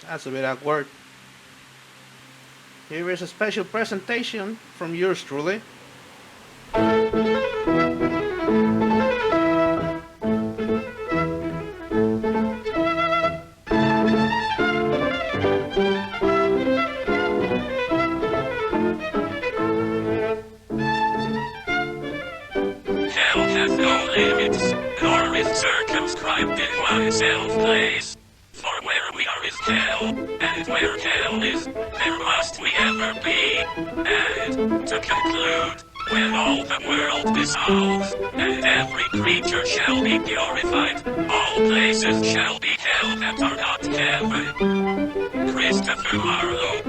That's a bit awkward. Here is a special presentation from yours truly. Hell has no limits, nor is circumscribed in oneself place. For where we are is hell, and where hell is, there must we ever be. And, to conclude, when all the world dissolves, and every creature shall be purified, all places shall be hell that are not heaven. Christopher Marlowe.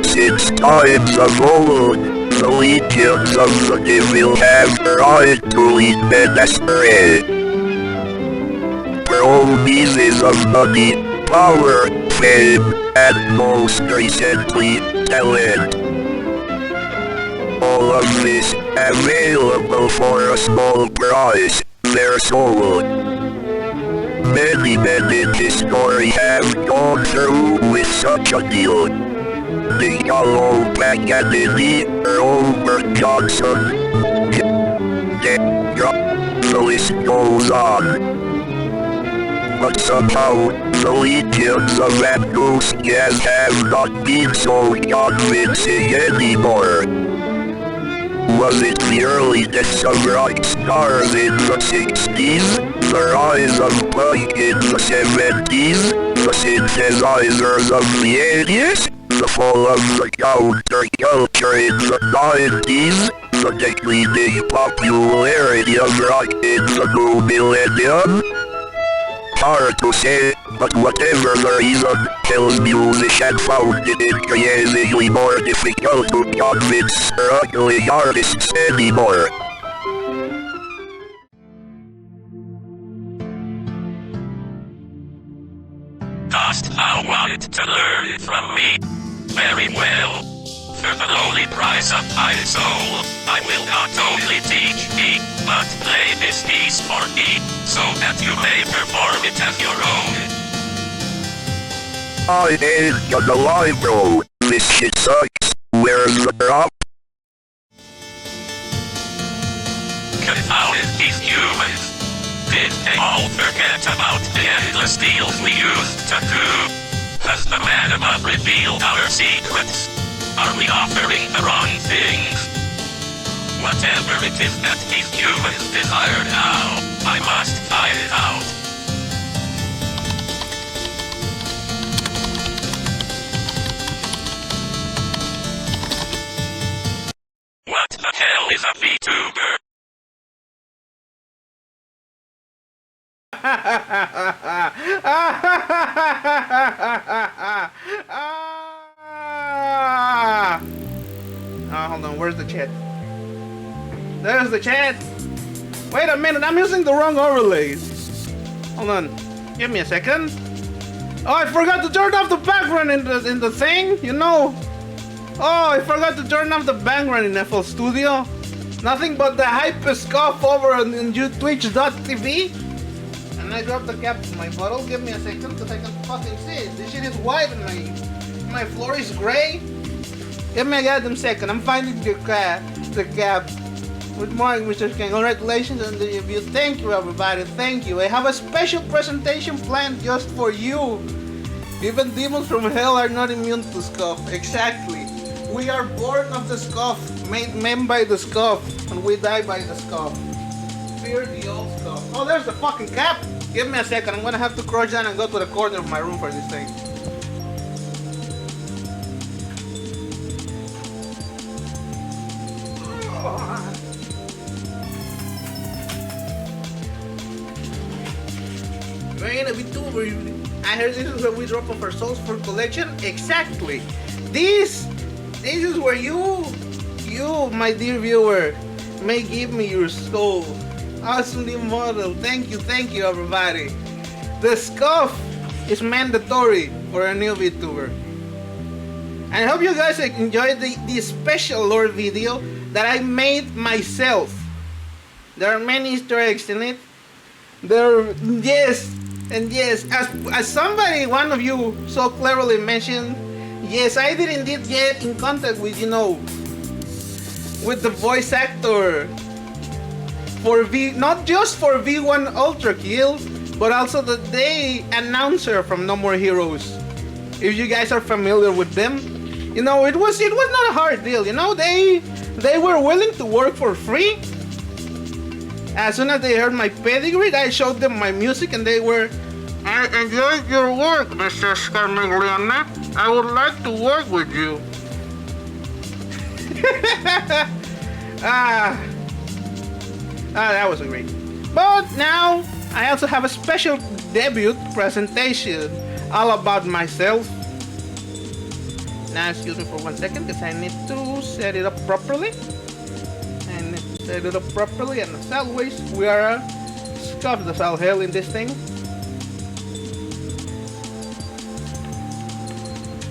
Since times of old, the legions of the devil have tried to lead men astray. For all means of money, power, fame, and most recently, talent. All of this available for a small price, their soul. Many men in history have gone through with such a deal. Niccolo Paganini, Robert Johnson, the list goes on. But somehow, the legions of enthusiasts have not been so convincing anymore. Was it the early deaths of rock stars in the 60s, the rise of punk in the 70s, the synthesizers of the 80s? The fall of the counterculture in the 90s, the declining popularity of rock in the new millennium? Hard to say, but whatever the reason, Hell's musicians found it increasingly more difficult to convince struggling artists anymore. Dost thou want to learn from me? Very well. For the lowly price of thy soul, I will not only teach thee, but play this piece for thee, so that you may perform it as your own. I ain't gonna lie, bro. This shit sucks. Where's the drop? Confounded these humans. Did they all forget about the endless deals we used to do? Has the man above revealed our secrets? Are we offering the wrong things? Whatever it is that these humans desire now, I must find it out. What the hell is a VTuber? Hold on, where's the chat? There's the chat! Wait a minute, I'm using the wrong overlays. Hold on, give me a second. Oh, I forgot to turn off the background in the thing, you know. Oh, I forgot to turn off the background in FL Studio. Nothing but the hype scoff over on Twitch.tv. And I grabbed the cap of my bottle. Give me a second because I can fucking see it. This shit is white and my floor is gray. Give me a goddamn second. I'm finding the cap. Good morning, Mr. King. Congratulations on the review. Thank you, everybody. Thank you. I have a special presentation planned just for you. Even demons from hell are not immune to scoff. Exactly. We are born of the scoff, made men by the scoff, and we die by the scoff. Fear the old scoff. Oh, there's the fucking cap. Give me a second. I'm gonna have to crouch down and go to the corner of my room for this thing. Right, a VTuber. I heard this is where we drop off our souls for collection. Exactly. This is where you, my dear viewer, may give me your soul. Awesome new model. Thank you, everybody. The scuff is mandatory for a new VTuber. And I hope you guys enjoyed the special lore video that I made myself. There are many Easter eggs in it. There, yes, and yes, as somebody, one of you so cleverly mentioned, yes, I did indeed get in contact with, with the voice actor for not just for V1 Ultra Kill, but also the day announcer from No More Heroes. If you guys are familiar with them, it was not a hard deal. They were willing to work for free. As soon as they heard my pedigree, I showed them my music, and they were, "I enjoyed your work, Mr. Scarmiglione. I would like to work with you." That was great. But now I also have a special debut presentation all about myself. Now, excuse me for 1 second, because I need to set it up properly. And as always, we are scuffed as all hell in this thing.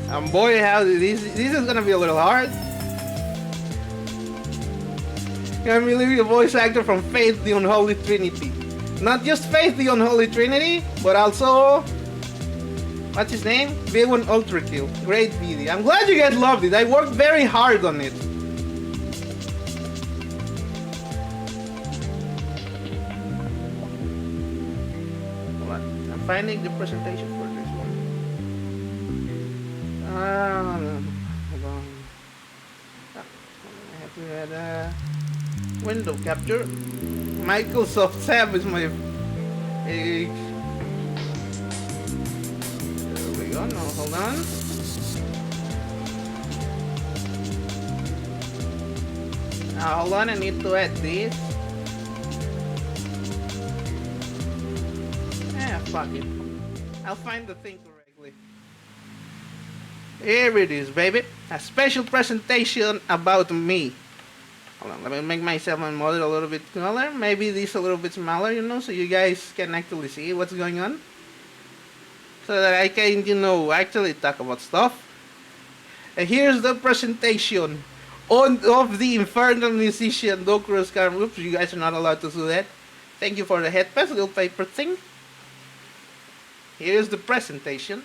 And boy, how this is gonna be a little hard. I'm really the voice actor from Faith the Unholy Trinity. Not just Faith the Unholy Trinity, but also, what's his name? V1 Ultra Kill. Great video. I'm glad you guys loved it. I worked very hard on it. Hold on. I'm finding the presentation for this one. Hold on. I have to add window capture. Microsoft Tab is my page. There we go. No, hold on. Hold on, I need to add this. Fuck it. I'll find the thing correctly. Here it is, baby. A special presentation about me. Hold on, let me make myself my model a little bit smaller. Maybe this a little bit smaller, so you guys can actually see what's going on. So that I can, actually talk about stuff. And here's the presentation of the Infernal Musician, Dokuro Scar. Oops, you guys are not allowed to do that. Thank you for the headpass, little paper thing. Here's the presentation.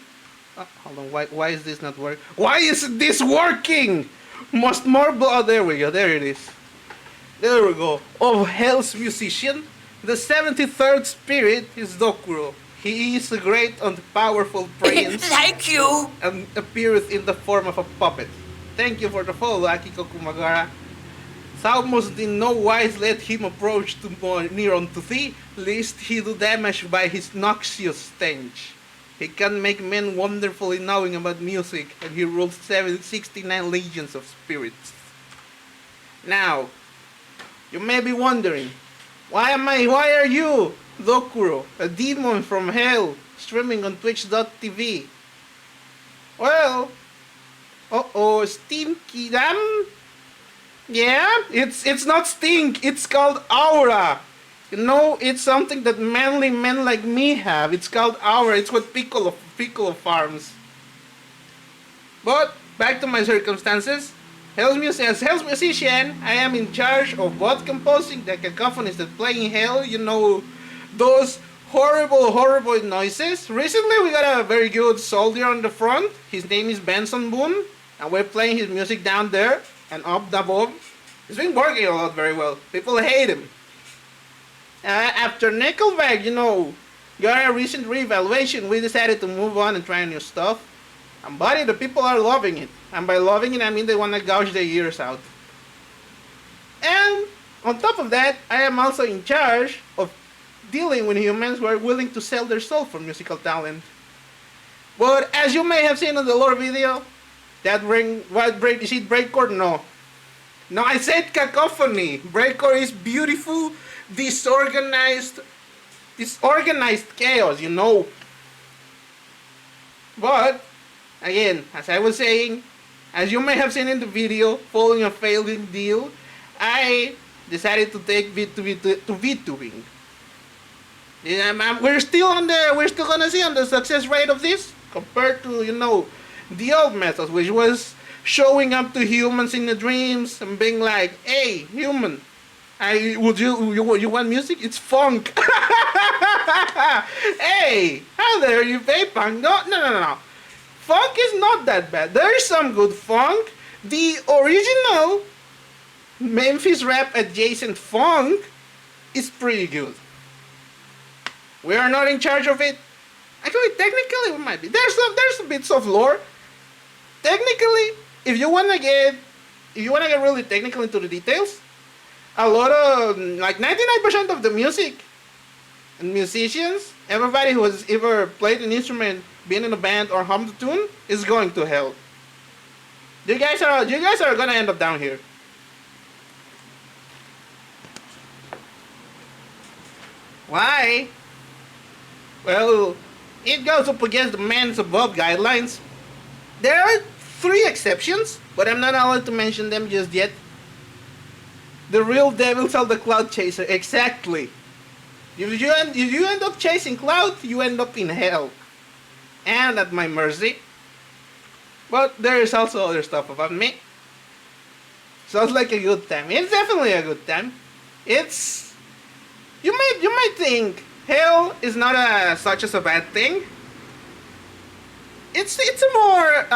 Oh, hold on, why is this not working? Why isn't this working? Must more blood. Oh, there we go, there it is. There we go. Of Hell's Musician, the 73rd spirit is Dokuro. He is a great and powerful prince. Thank you! And appeareth in the form of a puppet. Thank you for the follow, Akiko Kumagara. Thou must in no wise let him approach too near unto thee, lest he do damage by his noxious stench. He can make men wonderfully knowing about music, and he rules 69 legions of spirits. Now, you may be wondering, why are you, Dokuro, a demon from hell, streaming on twitch.tv? Well, Stinky Dan? Yeah, it's not stink, it's called aura. It's something that manly men like me have. It's called aura. It's what Piccolo farms. But back to my circumstances. As Hell's Musician, I am in charge of both composing the cacophonies that play in Hell. Those horrible noises. Recently, we got a very good soldier on the front. His name is Benson Boone, and we're playing his music down there and up above. He's been working a lot very well. People hate him. After Nickelback, got a recent reevaluation, we decided to move on and try new stuff. And buddy, the people are loving it. And by loving it, I mean they want to gouge their ears out. And on top of that, I am also in charge of dealing with humans who are willing to sell their soul for musical talent. But as you may have seen in the lore video, is it breakcore? No, I said cacophony. Breakcore is beautiful, disorganized chaos, But, again, as I was saying, as you may have seen in the video, following a failing deal, I decided to take VTubing. We're still gonna see on the success rate of this compared to, the old methods, which was showing up to humans in the dreams and being like, "Hey, human, You want music? It's funk. Hey, how dare you pay punk? No. Funk is not that bad. There is some good funk. The original Memphis rap adjacent funk is pretty good. We are not in charge of it. Actually, technically, we might be. There's bits of lore. Technically, if you wanna get really technical into the details, a lot of like 99% of the music and musicians, everybody who has ever played an instrument, been in a band or hummed a tune, is going to hell. You guys are gonna end up down here. Why? Well, it goes up against the man's above guidelines. There are 3 exceptions, but I'm not allowed to mention them just yet. The real devils are the cloud chaser, exactly. If you end up chasing cloud, you end up in hell. And at my mercy. But there is also other stuff about me. Sounds like a good time. It's definitely a good time. It's... You might think hell is not such as a bad thing. It's a more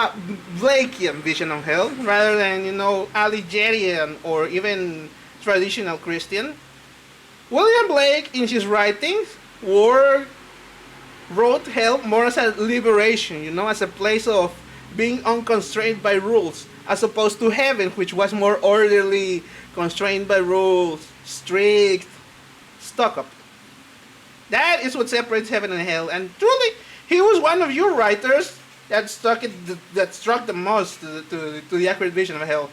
Blakean vision of hell rather than, Alighierian or even traditional Christian. William Blake, in his writings, wrote hell more as a liberation, as a place of being unconstrained by rules, as opposed to heaven, which was more orderly, constrained by rules, strict, stuck up. That is what separates heaven and hell, and truly, he was one of your writers that struck the most to the accurate vision of hell.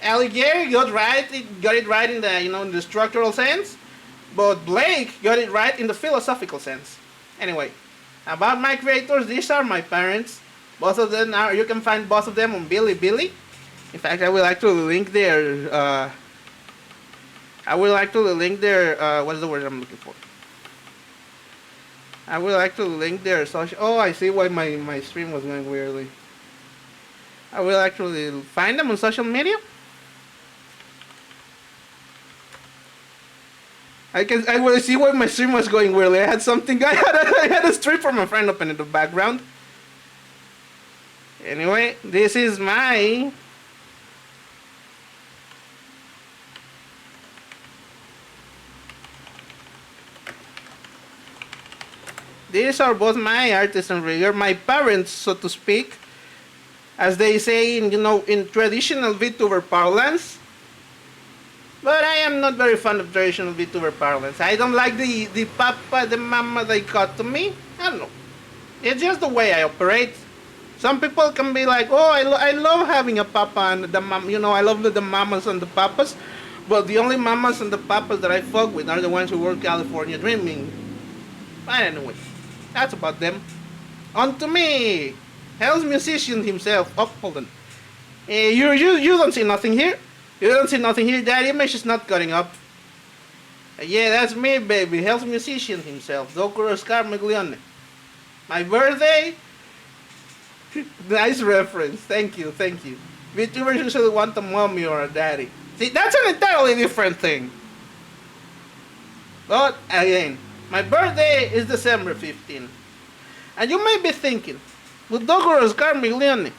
Alighieri got it right in the in the structural sense, but Blake got it right in the philosophical sense. Anyway, about my creators, these are my parents. Both of them you can find both of them on Bilibili. In fact, I will actually link their what's the word I'm looking for? I will actually link their social... Oh, I see why my stream was going weirdly. I will actually find them on social media. I will see why my stream was going weirdly. I had a stream from a friend open in the background. Anyway, this is my... These are both my artisan rigger, my parents, so to speak, as they say in traditional VTuber parlance. But I am not very fond of traditional VTuber parlance. I don't like the papa, the mama they cut to me. I don't know. It's just the way I operate. Some people can be like, oh, I love having a papa and the mom. I love the mamas and the papas. But the only mamas and the papas that I fuck with are the ones who work California dreaming. But anyway. That's about them. On to me! Hell's musician himself. Oh, hold on. You don't see nothing here? You don't see nothing here? That image is not cutting up. Yeah, that's me, baby. Hell's musician himself. Dr. Oscar Miglione. My birthday? Nice reference. Thank you. VTubers usually want a mommy or a daddy. See, that's an entirely different thing. But, again, my birthday is December 15. And you may be thinking, but Dr. Oscar Miglione,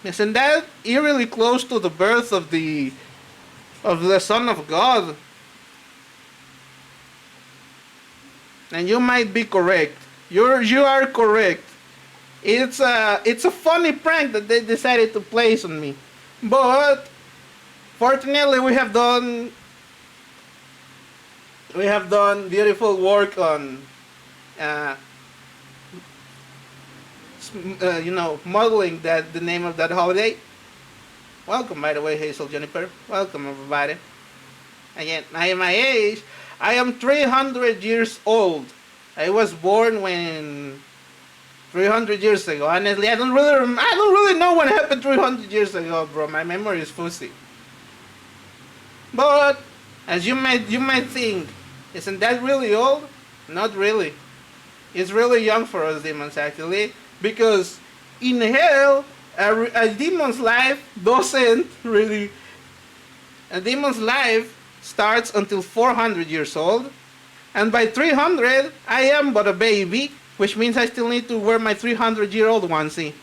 isn't that eerily close to the birth of the Son of God? And you might be correct. You are correct. It's a funny prank that they decided to place on me. But fortunately we have done beautiful work on modeling the name of that holiday. Welcome, by the way, Hazel Juniper. Welcome, everybody. Again, I am my age. I am 300 years old. I was born when 300 years ago. Honestly, I don't really know what happened 300 years ago, bro. My memory is fuzzy. But as you might think, isn't that really old? Not really. It's really young for us demons, actually, because in hell, a demon's life doesn't really. A demon's life starts until 400 years old. And by 300, I am but a baby, which means I still need to wear my 300-year-old onesie.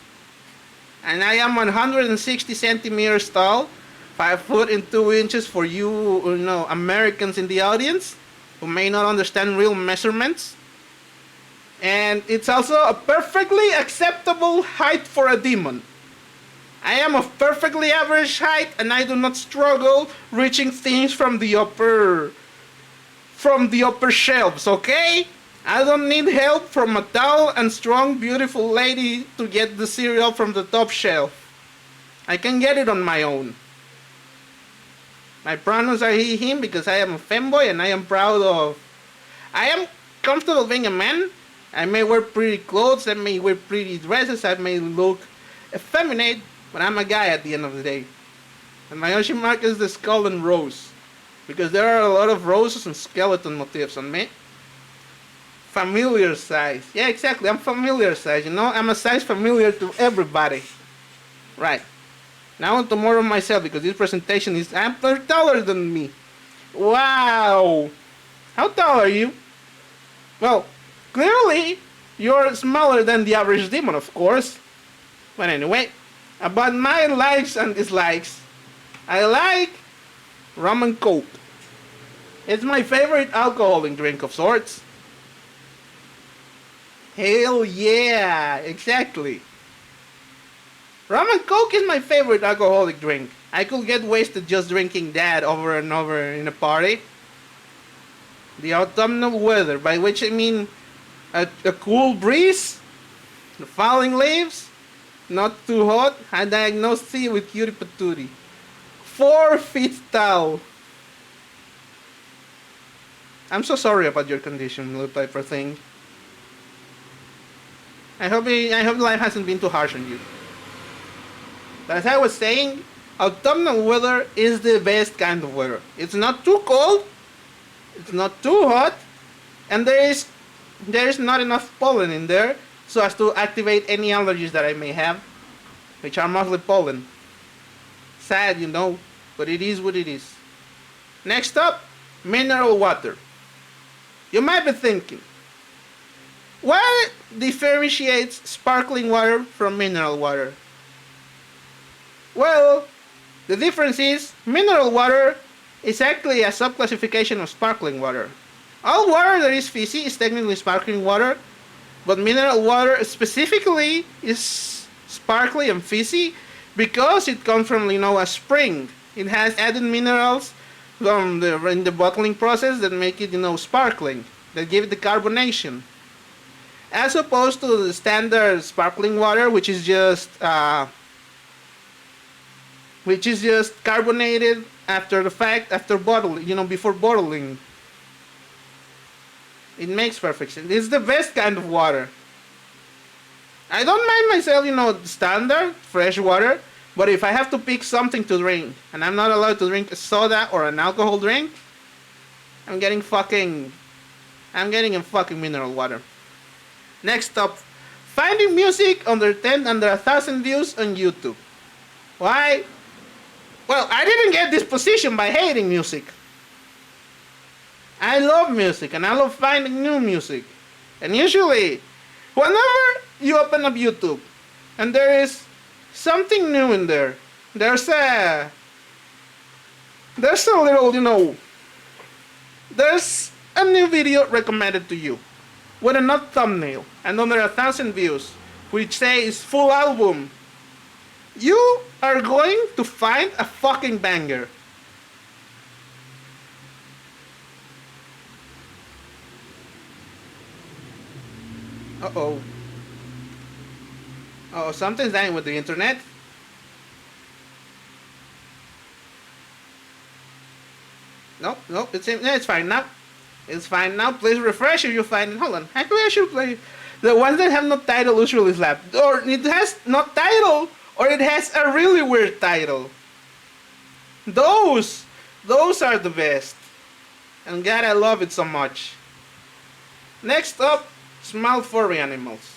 And I am 160 centimeters tall, 5 foot and 2 inches for you Americans in the audience who may not understand real measurements. And it's also a perfectly acceptable height for a demon. I am of perfectly average height, and I do not struggle reaching things from the upper shelves, okay? I don't need help from a tall and strong, beautiful lady to get the cereal from the top shelf. I can get it on my own. My pronouns are he, him because I am a femboy and I am proud of... I am comfortable being a man. I may wear pretty clothes, I may wear pretty dresses, I may look effeminate, but I'm a guy at the end of the day. And my Yoshi mark is the skull and rose, because there are a lot of roses and skeleton motifs on me. Familiar size. Yeah, exactly, I'm familiar size, I'm a size familiar to everybody. Right. Now on to more of myself, because this presentation is ampler taller than me. Wow! How tall are you? Well, clearly, you're smaller than the average demon, of course. But anyway, about my likes and dislikes. I like rum and coke. It's my favorite alcoholic drink of sorts. Hell yeah, exactly. Rum and coke is my favorite alcoholic drink. I could get wasted just drinking that over and over in a party. The autumnal weather, by which I mean a cool breeze, the falling leaves, not too hot. I diagnosed thee with cutie patootie. 4 feet tall. I'm so sorry about your condition, little Piper thing. I hope life hasn't been too harsh on you. But as I was saying, autumnal weather is the best kind of weather. It's not too cold, it's not too hot, and there is not enough pollen in there so as to activate any allergies that I may have, which are mostly pollen. Sad, but it is what it is. Next up, mineral water. You might be thinking, what differentiates sparkling water from mineral water? Well, the difference is mineral water is actually a subclassification of sparkling water. All water that is fizzy is technically sparkling water, but mineral water specifically is sparkly and fizzy because it comes from, a spring. It has added minerals in the bottling process that make it, sparkling, that give it the carbonation. As opposed to the standard sparkling water, which is just carbonated after the fact, after bottling, before bottling. It makes perfect sense. It's the best kind of water. I don't mind myself, standard, fresh water, but if I have to pick something to drink, and I'm not allowed to drink a soda or an alcohol drink, I'm getting a fucking mineral water. Next up, finding music under 1,000 views on YouTube. Why? Well, I didn't get this position by hating music. I love music and I love finding new music. And usually, whenever you open up YouTube and there is something new in there, there's a little, there's a new video recommended to you with a not thumbnail and under 1,000 views, which says full album. You are going to find a fucking banger. Uh-oh. Oh, something's dying with the internet. Nope, it's fine now. It's fine now. Please refresh if you find it. Hold on. Actually, I should play. The ones that have no title usually slap. Or it has no title, or it has a really weird title. Those are the best. And God, I love it so much. Next up, small furry animals.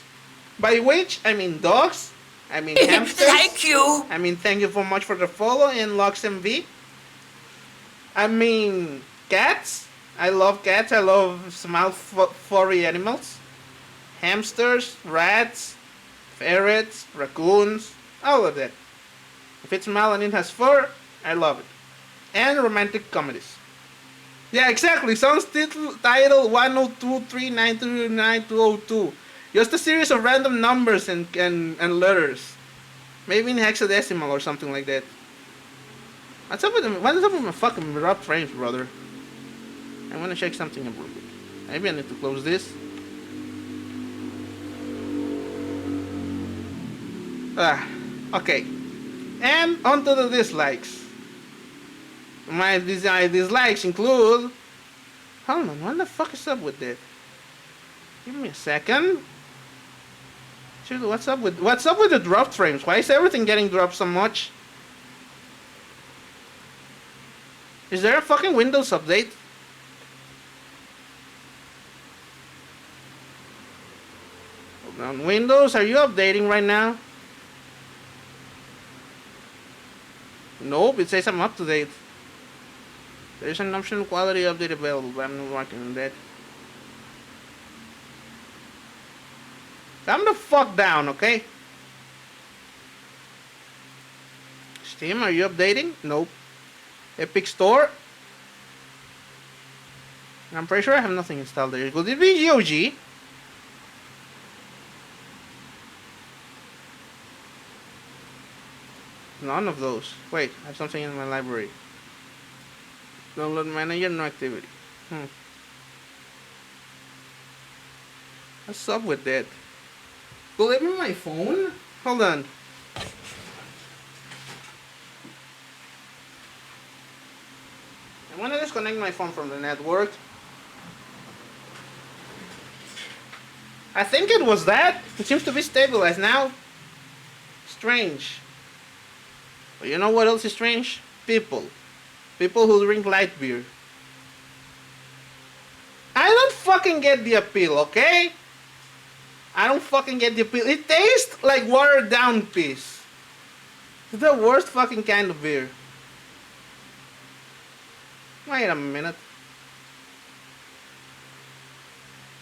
By which, I mean dogs, I mean hamsters. Thank you. I mean thank you so much for the follow in LuxMV. I mean, cats. I love cats. I love small furry animals. Hamsters, rats, ferrets, raccoons, all of that. If it's small and it has fur, I love it. And romantic comedies. Yeah, exactly. Sounds title 10239299202. Just a series of random numbers and letters. Maybe in hexadecimal or something like that. What's up with my fucking rough frames, brother? I want to check something real quick. Maybe I need to close this. Okay. And onto the dislikes. My dislikes include... Hold on, what the fuck is up with that? Give me a second. Dude, what's up with the drop frames? Why is everything getting dropped so much? Is there a fucking Windows update? Hold on, Windows, are you updating right now? Nope, it says I'm up to date. There's an optional quality update available, but I'm not working on that. Calm the fuck down, okay? Steam, are you updating? Nope. Epic Store? I'm pretty sure I have nothing installed there. Could it be GOG? None of those. Wait, I have something in my library. Download manager, no activity. What's up with that? Will it be my phone? Hold on. I want to disconnect my phone from the network. I think it was that. It seems to be stabilized now. Strange. But you know what else is strange? People. People who drink light beer. I don't fucking get the appeal, okay? I don't fucking get the appeal. It tastes like watered down piss. It's the worst fucking kind of beer. Wait a minute.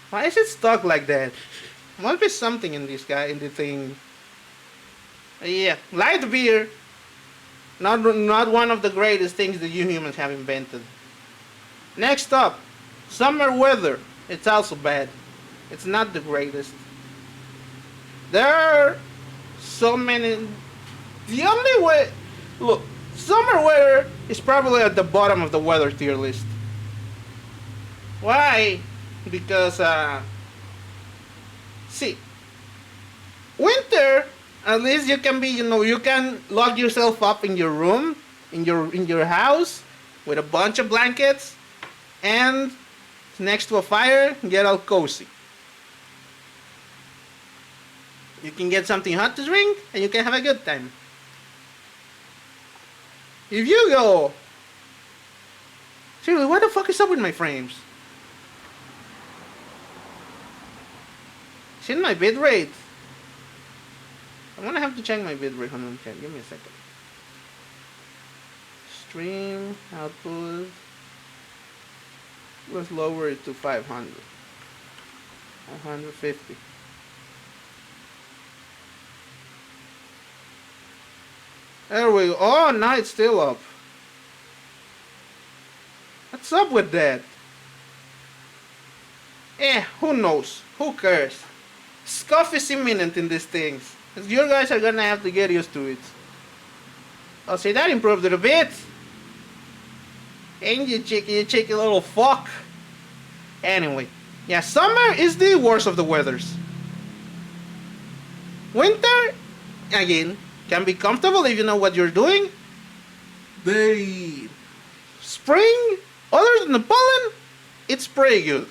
Why is it stuck like that? Must be something in this guy, in the thing. Yeah, light beer. Not one of the greatest things that you humans have invented. Next up, summer weather. It's also bad. It's not the greatest. There are so many... The only way... Look, summer weather is probably at the bottom of the weather tier list. Why? Because, see, winter, at least you can be, you can lock yourself up in your room, in your house, with a bunch of blankets, and next to a fire, get all cozy. You can get something hot to drink, and you can have a good time. If you go... Seriously, what the fuck is up with my frames? It's in my bitrate. I'm gonna have to check my bitrate. Hold on, give me a second. Stream output. Let's lower it to 500. 150. There we go. Oh, now it's still up. What's up with that? Who knows? Who cares? Scuff is imminent in these things. You guys are gonna have to get used to it. Oh, see, that improved it a bit. Ain't you cheeky little fuck. Anyway, yeah, summer is the worst of the weathers. Winter, again, can be comfortable if you know what you're doing. The spring, other than the pollen, it's pretty good.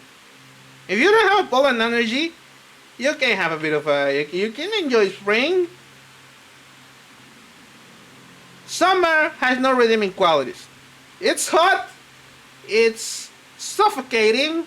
If you don't have a pollen allergy, you can have a bit of you can enjoy spring. Summer has no redeeming qualities. It's hot, it's suffocating,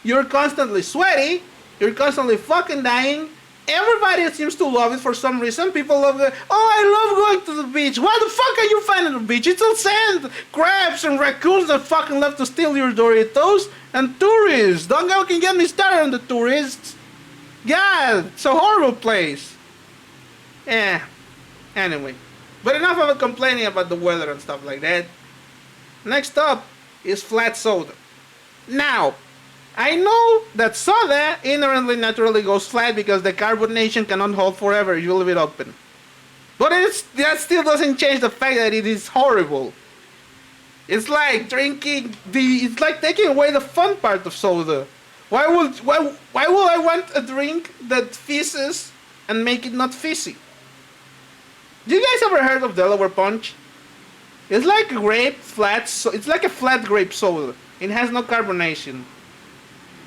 you're constantly sweaty, you're constantly fucking dying, Everybody seems to love it for some reason. People love it. Oh, I love going to the beach. Why the fuck are you finding the beach? It's all sand, crabs, and raccoons that fucking love to steal your Doritos. And tourists. Don't go can get me started on the tourists. God, it's a horrible place. Yeah. Anyway. But enough of it complaining about the weather and stuff like that. Next up is flat soda. Now, I know that soda inherently naturally goes flat because the carbonation cannot hold forever if you leave it open. But that still doesn't change the fact that it is horrible. It's like it's like taking away the fun part of soda. Why would I want a drink that fizzes and make it not fizzy? Do you guys ever heard of Delaware Punch? It's like it's like a flat grape soda. It has no carbonation.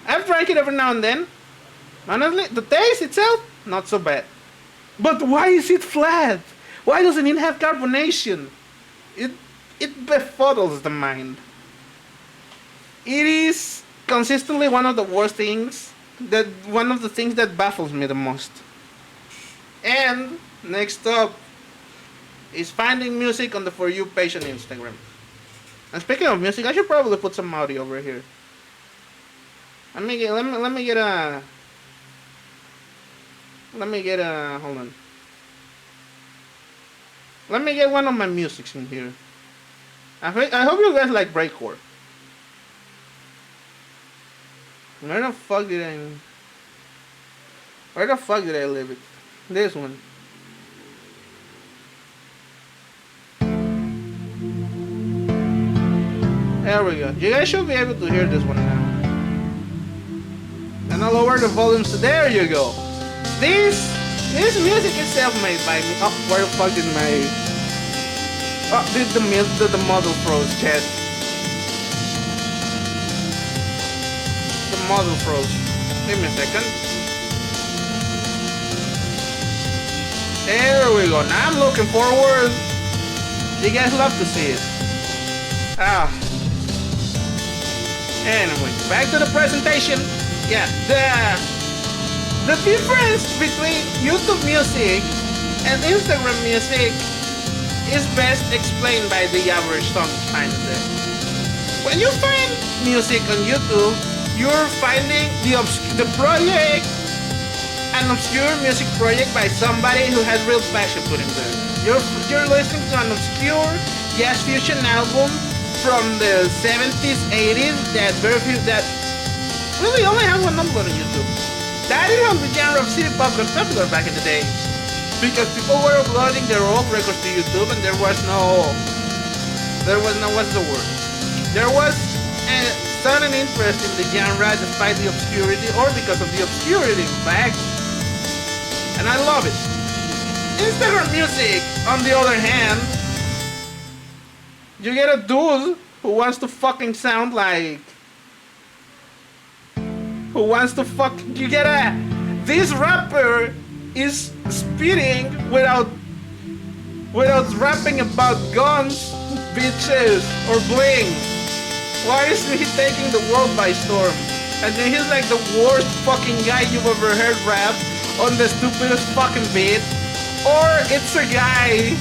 I've drank it every now and then. Honestly, the taste itself, not so bad. But why is it flat? Why doesn't it have carbonation? It befuddles the mind. It is consistently one of the things that baffles me the most. And next up is finding music on the For You page on Instagram. And speaking of music, I should probably put some audio over here. Let me get a hold on. Let me get one of my musics in here. I hope you guys like breakcore. Where the fuck did I leave it? This one. There we go. You guys should be able to hear this one now. And I'll lower the volumes to there you go. This music is self-made by me. Oh, where the fuck did my... Oh, did the model froze, chat. The model froze. Give me a second. There we go. Now I'm looking forward. You guys love to see it. Anyway, back to the presentation. Yeah, the difference between YouTube Music and Instagram Music is best explained by the average song finder. When you find music on YouTube, you're finding the project, an obscure music project by somebody who has real passion put in there. You're listening to an obscure jazz fusion album from the 70s, 80s that really only have one upload on YouTube. That is how the genre of city pop got popular back in the day. Because people were uploading their old records to YouTube and there was no, what's the word? There was a sudden interest in the genre despite the obscurity, or because of the obscurity in fact. And I love it. Instagram Music, on the other hand, you get a dude who wants to fucking sound like... This rapper is spitting without rapping about guns, bitches, or bling. Why is he taking the world by storm? And then he's like the worst fucking guy you've ever heard rap on the stupidest fucking beat. Or it's a guy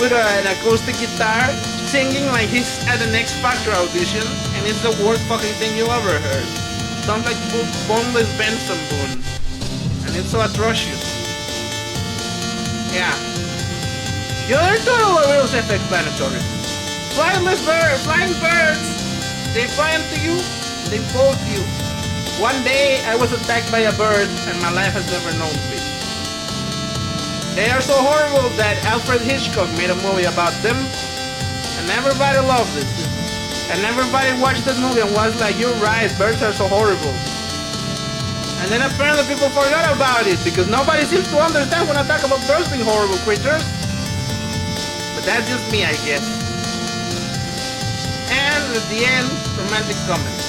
with an acoustic guitar singing like he's at an X Factor audition, and it's the worst fucking thing you ever heard. Sounds like boneless Benson Boone, and it's so atrocious. Yeah. The other two are a little self-explanatory. Flying birds, they fly into you, they fall to you. One day I was attacked by a bird, and my life has never known peace. They are so horrible that Alfred Hitchcock made a movie about them, and everybody loved it. And everybody watched that movie and was like, you're right, birds are so horrible. And then apparently people forgot about it, because nobody seems to understand when I talk about birds being horrible creatures. But that's just me, I guess. And at the end, romantic comedy.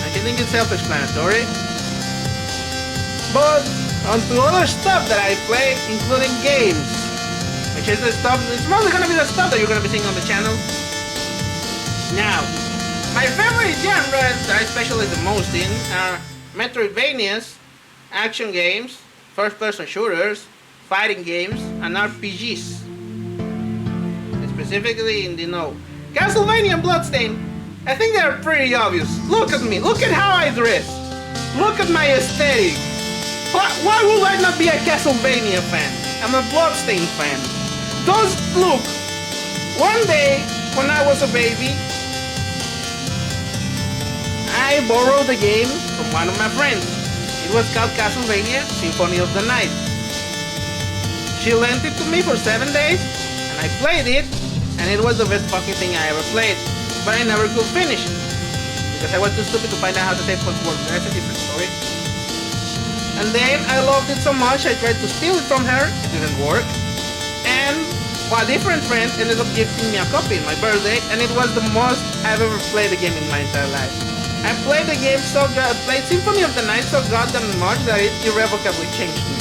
I think it's self-explanatory. But on to other stuff that I play, including games. Which is the stuff, it's mostly gonna be the stuff that you're gonna be seeing on the channel. Now, my favorite genres that I specialize the most in are Metroidvanias, action games, first-person shooters, fighting games, and RPGs. Specifically in the Castlevania and Bloodstained, I think they're pretty obvious. Look at me, look at how I dress, look at my aesthetic. Why would I not be a Castlevania fan? I'm a Bloodstained fan. Look, one day when I was a baby, I borrowed the game from one of my friends. It was called Castlevania Symphony of the Night. She lent it to me for 7 days, and I played it, and it was the best fucking thing I ever played. But I never could finish it, because I was too stupid to find out how to save passwords. That's a different story. And then I loved it so much, I tried to steal it from her. It didn't work. And a different friend ended up gifting me a copy on my birthday, and it was the most I've ever played a game in my entire life. I played the game played Symphony of the Night so goddamn much that it irrevocably changed me.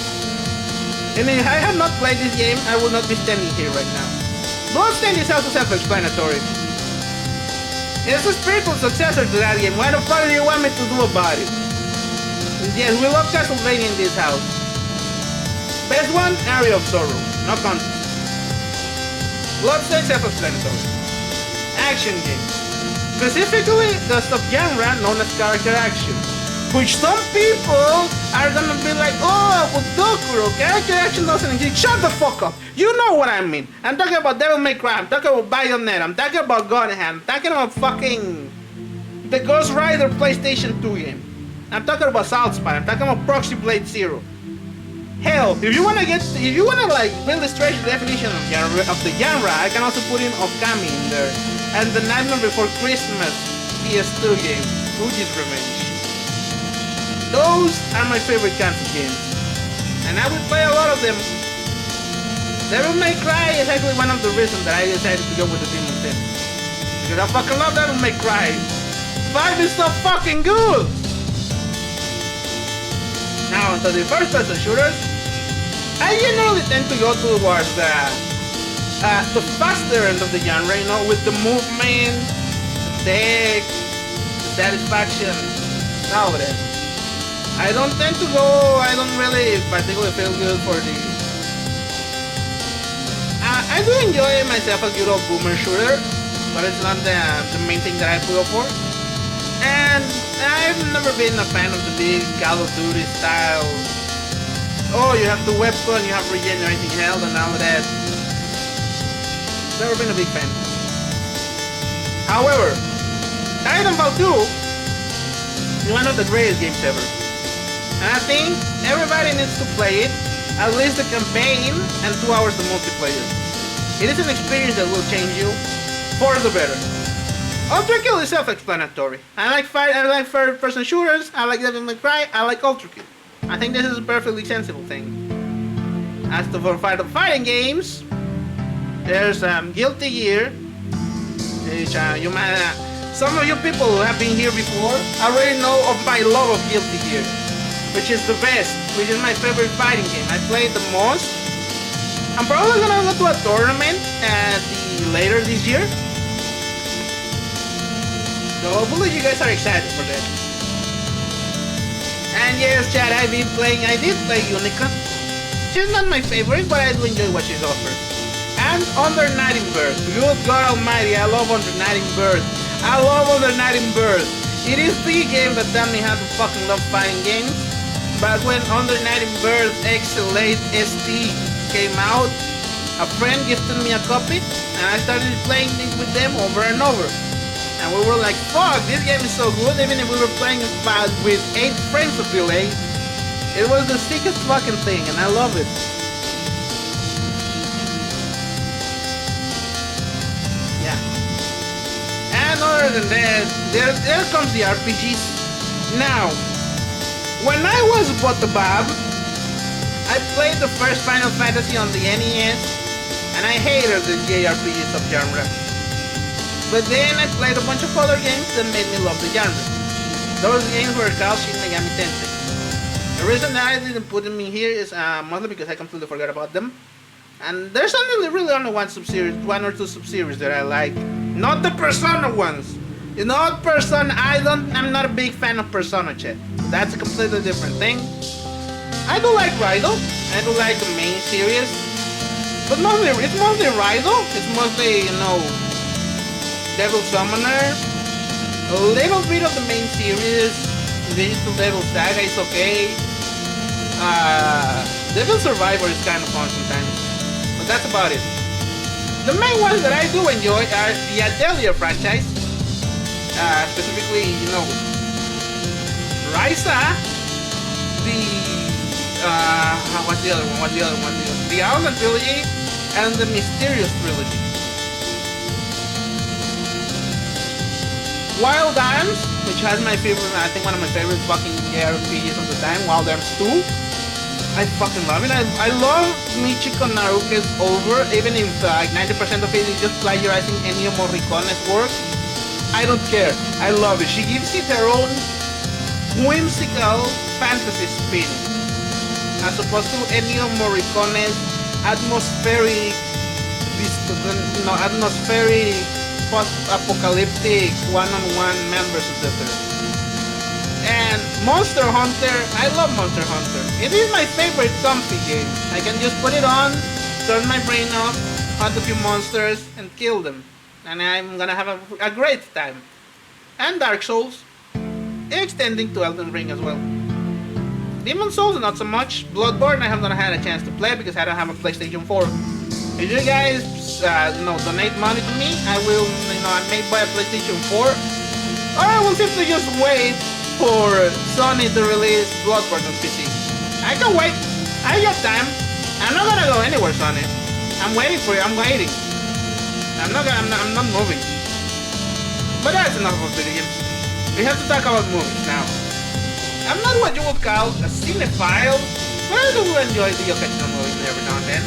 And if I had not played this game, I would not be standing here right now. Bloodstained is also self-explanatory. It's a spiritual successor to that game. What the fuck do you want me to do about it? And yes, we love Castlevania in this house. Best one, Area of Sorrow. No contest. Bloodstained self-explanatory. Action game. Specifically, the subgenre known as character action, which some people are gonna be like, oh, but Dokuro, character action doesn't exist. Shut the fuck up. You know what I mean. I'm talking about Devil May Cry. I'm talking about Bayonetta. I'm talking about God Hand. I'm talking about fucking the Ghost Rider PlayStation 2 game. I'm talking about Saltspire. I'm talking about Proxy Blade Zero. Hell, if you wanna like build a strange definition of the genre, I can also put in Okami in there. And the Nightmare Before Christmas PS2 game, Fuji's Revenge. Those are my favorite kinds of games, and I will play a lot of them. Devil May Cry is actually one of the reasons that I decided to go with the Demon 10. Because I fucking love Devil May Cry. 5 is so fucking good! Now, onto the first-person shooters, I generally tend to go towards the faster end of the genre, with the movement, the tech, the satisfaction, all of that. I don't really particularly feel good for the... I do enjoy myself a good old boomer shooter, but it's not the main thing that I go for. And I've never been a fan of the big Call of Duty style. Oh, you have the weapon, you have regenerating health and all of that. Never been a big fan. However, Titanfall 2 is one of the greatest games ever. And I think everybody needs to play it, at least the campaign and 2 hours the multiplayer. It is an experience that will change you for the better. Ultra Kill is self-explanatory. I like first-person shooters, I like Devil May Cry, I like Ultra Kill. I think this is a perfectly sensible thing. As for fighting games, there's Guilty Gear, which some of you people who have been here before already know of my love of Guilty Gear, which is the best, which is my favorite fighting game. I played the most. I'm probably gonna go to a tournament later this year, so hopefully you guys are excited for that. And yes, chat, I did play Unica. She's not my favorite, but I do enjoy what she's offers. And Under Night in Birth. Good God Almighty, I love Under Night in Birth. I love Under Night in Birth. It is the game that taught me how to fucking love fighting games. But when Under Night in Birth X-Late ST came out, a friend gifted me a copy, and I started playing it with them over and over. And we were like, fuck, this game is so good. Even if we were playing with 8 frames of delay, it was the sickest fucking thing, and I love it. Yeah. And other than that, there comes the RPGs. Now, when I was bought the Bob, I played the first Final Fantasy on the NES, and I hated the JRPG subgenre. But then I played a bunch of other games that made me love the genre. Those games were called Shin Megami Tensei. The reason that I didn't put them in here is mostly because I completely forgot about them. And there's really only one or two sub-series that I like. Not the Persona ones. Not Persona. I'm not a big fan of Persona, chat. That's a completely different thing. I do like Raido. I do like the main series. But mostly, it's mostly Raido. It's mostly, you know, Devil Summoner. A little bit of the main series. Digital Devil Saga is okay. Devil Survivor is kind of fun sometimes. But that's about it. The main ones that I do enjoy are the Atelier franchise. Specifically, you know, Raisa, the what's the other one? The Island trilogy and the Mysterious trilogy. Wild Arms, which has my favorite, I think one of my favorite fucking RPGs of the time, Wild Arms 2. I fucking love it. I love Michiko Naruke's over, even if like 90% of it is just plagiarizing Ennio Morricone's work. I don't care. I love it. She gives it her own whimsical fantasy spin, as opposed to Ennio Morricone's atmospheric, post-apocalyptic one-on-one members of the third. And Monster Hunter, I love Monster Hunter. It is my favorite comfy game. I can just put it on, turn my brain off, hunt a few monsters, and kill them. And I'm gonna have a great time. And Dark Souls, extending to Elden Ring as well. Demon Souls, not so much. Bloodborne, I have not had a chance to play because I don't have a PlayStation 4. If you guys, donate money to me, I will, I may buy a PlayStation 4. Or I will simply just wait for Sony to release Bloodborne on PC. I can wait. I got time. I'm not gonna go anywhere, Sony. I'm waiting for you. I'm waiting. I'm not moving. But that's enough of video games. We have to talk about movies now. I'm not what you would call a cinephile, but I do enjoy the occasional movies every now and then.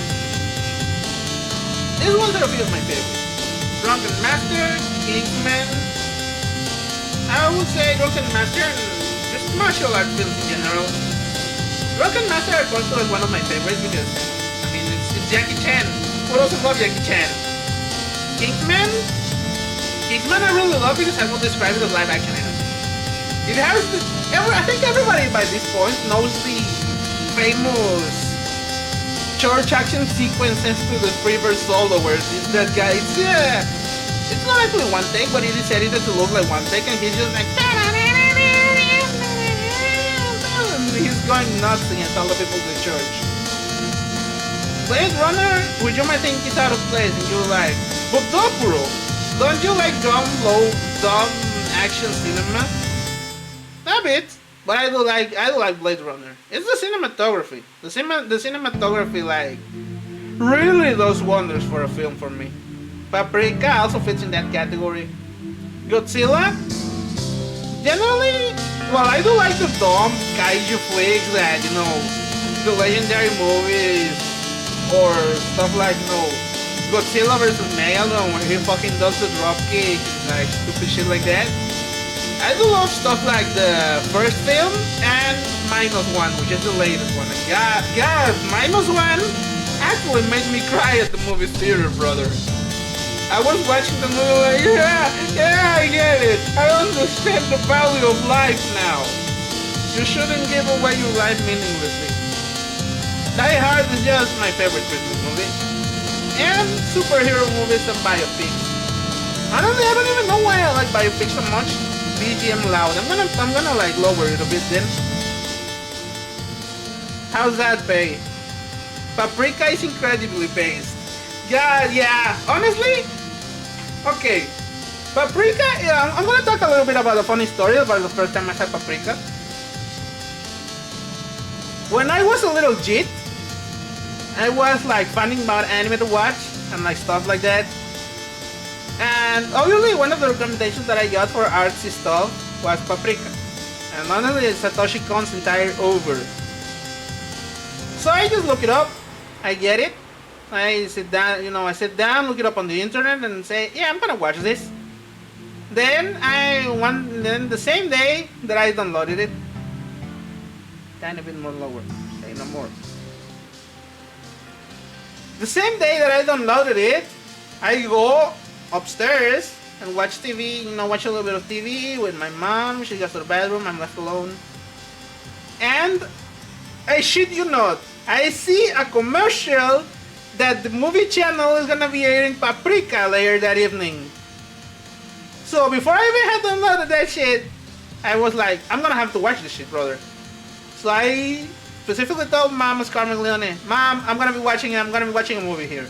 These ones are a few of my favorites. Drunken Master, Kingsman. I would say Drunken Master and just martial art films in general. Drunken Master I also is one of my favorites because, it's Jackie Chan. Who doesn't love Jackie Chan? Kingsman I really love because I will describe it as live action anime. It has I think everybody by this point knows the famous church action sequences to the Freebird Solo where that guy, it's not actually one take, but it is edited to look like one take and he's just like, and he's going nuts against all the people in the church. Blade Runner, which you might think is out of place and you're like, but Dokuro, don't you like dumb action cinema? A bit, but I do like Blade Runner. It's the cinematography. The cinematography like really does wonders for a film for me. Paprika also fits in that category. Godzilla, generally, well, I do like the dumb kaiju flicks that the legendary movies or stuff like Godzilla vs. Megalon where he fucking does the dropkick and like stupid shit like that. I do love stuff like the first film and -1, which is the latest one. And God, -1 actually made me cry at the movie theater, brother. I was watching the movie like, yeah, I get it. I understand the value of life now. You shouldn't give away your life meaninglessly. Die Hard is just my favorite Christmas movie. And superhero movies and biopics. Honestly, I don't even know why I like biopics so much. BGM loud. I'm gonna like lower it a bit then. How's that, Bay? Paprika is incredibly based. Yeah. Honestly, okay. Paprika. Yeah, I'm gonna talk a little bit about a funny story about the first time I had Paprika. When I was a little jit, I was like finding about anime to watch and like stuff like that. And obviously one of the recommendations that I got for artsy stuff was Paprika. And honestly it's Satoshi Kon's entire over. So I just look it up, I get it. I sit down, look it up on the internet and say, yeah, I'm gonna watch this. Then the same day that I downloaded it, tiny bit more lower, say no more. The same day that I downloaded it, I go upstairs and watch TV, watch a little bit of TV with my mom. She goes to the bathroom, I'm left alone. And I shit you not. I see a commercial that the movie channel is gonna be airing Paprika later that evening. So before I even had downloaded that shit, I was like, I'm gonna have to watch this shit, brother. So I specifically told Mom, Carmen Leone, Mom, I'm gonna be watching a movie here.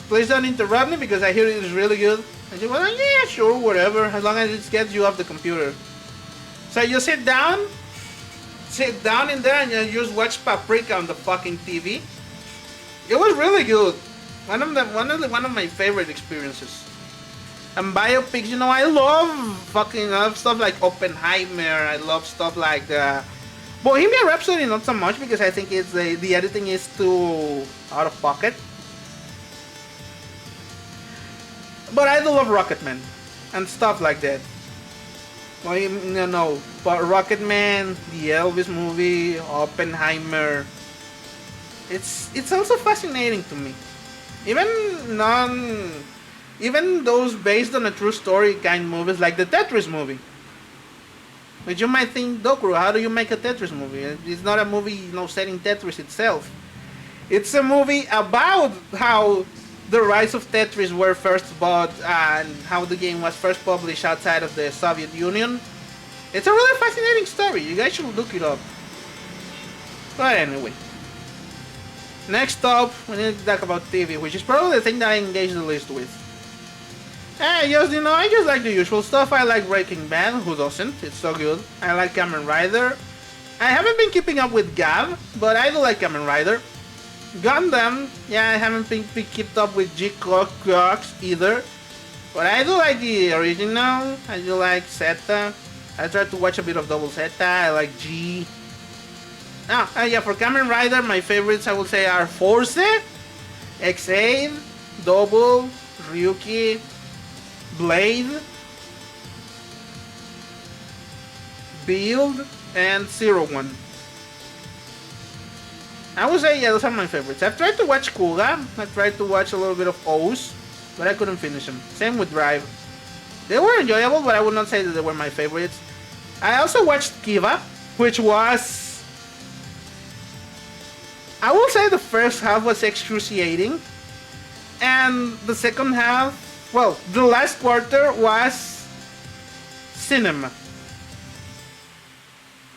Please don't interrupt me because I hear it is really good. And she was like, yeah, sure, whatever, as long as it gets you off the computer. So you sit down in there and you just watch Paprika on the fucking TV. It was really good. One of my favorite experiences. And biopics, you know, I love stuff like Oppenheimer. I love stuff like Bohemian Rhapsody, not so much because I think it's the editing is too out of pocket. But I do love Rocketman and stuff like that. Well, you know, but Rocketman, the Elvis movie, Oppenheimer. It's also fascinating to me. Even those based on a true story kind movies like the Tetris movie. Which you might think, Dokuro, how do you make a Tetris movie? It's not a movie, you know, set in Tetris itself. It's a movie about how the rise of Tetris were first bought and how the game was first published outside of the Soviet Union. It's a really fascinating story. You guys should look it up. But anyway. Next up, we need to talk about TV, which is probably the thing that I engage the least with. I just like the usual stuff. I like Breaking Bad, who doesn't? It's so good. I like Kamen Rider. I haven't been keeping up with Gav, but I do like Kamen Rider. Gundam, yeah, I haven't been kept up with G-Clocks either. But I do like the original. I do like Zeta. I tried to watch a bit of Double Zeta. I like G. Yeah, for Kamen Rider, my favorites I would say are Force, X8, Double, Ryuki, Blade, Build, and Zero One. I would say, yeah, those are my favorites. I've tried to watch Kuga. I tried to watch a little bit of O's, but I couldn't finish them. Same with Drive. They were enjoyable, but I would not say that they were my favorites. I also watched Kiva, which was... I will say the first half was excruciating. And the second half... Well, the last quarter was... cinema.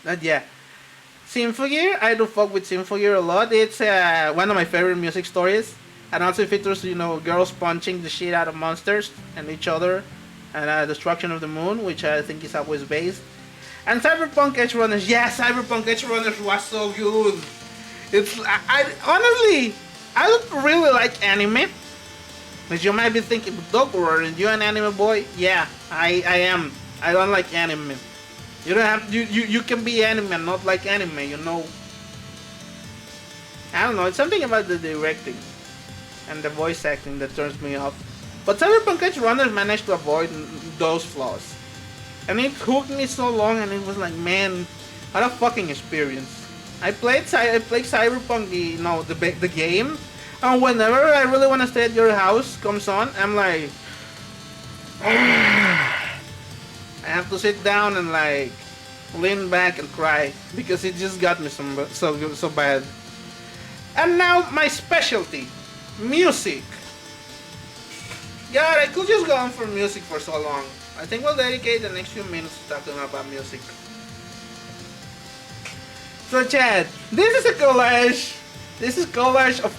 But yeah. Symphogear, I do fuck with Symphogear a lot. It's one of my favorite music stories. And also it features, you know, girls punching the shit out of monsters and each other. And Destruction of the Moon, which I think is always based. And Cyberpunk Edgerunners, yeah, Cyberpunk Edgerunners was so good. It's, honestly, I don't really like anime. But you might be thinking, Dokuro, are you an anime boy? Yeah, I am. I don't like anime. You don't have you can be anime and not like anime, you know. I don't know, it's something about the directing and the voice acting that turns me off. But Cyberpunk Edgerunners managed to avoid those flaws. And it hooked me so long and it was like, man, what a fucking experience. I played Cyberpunk the game, and whenever I really want to stay at your house comes on, I'm like I have to sit down and like lean back and cry because it just got me so bad. And now my specialty, music. God, I could just go on for music for so long. I think we'll dedicate the next few minutes to talking about music. So Chad, this is a collage. This is collage of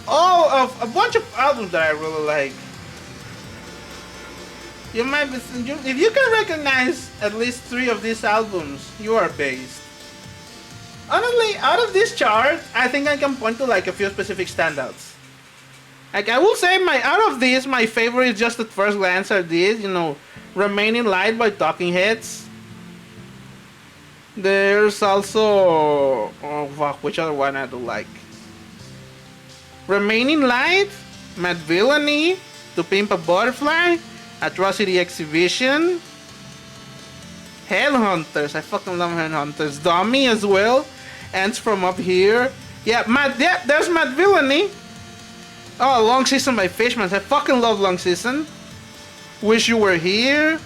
a bunch of albums that I really like. You might be, if you can recognize at least 3 of these albums, you are based. Honestly, out of this chart, I think I can point to like a few specific standouts. Like I will say, out of these, my favorite just at first glance are these. You know, Remaining Light by Talking Heads. There's also which other one I do like? Remaining Light, Mad Villainy, To Pimp a Butterfly, Atrocity Exhibition, Headhunters, I fucking love Headhunters, Dummy as well, Ants From Up Here, there's Mad Villainy. Oh, Long Season by Fishman, I fucking love Long Season. Wish You Were Here,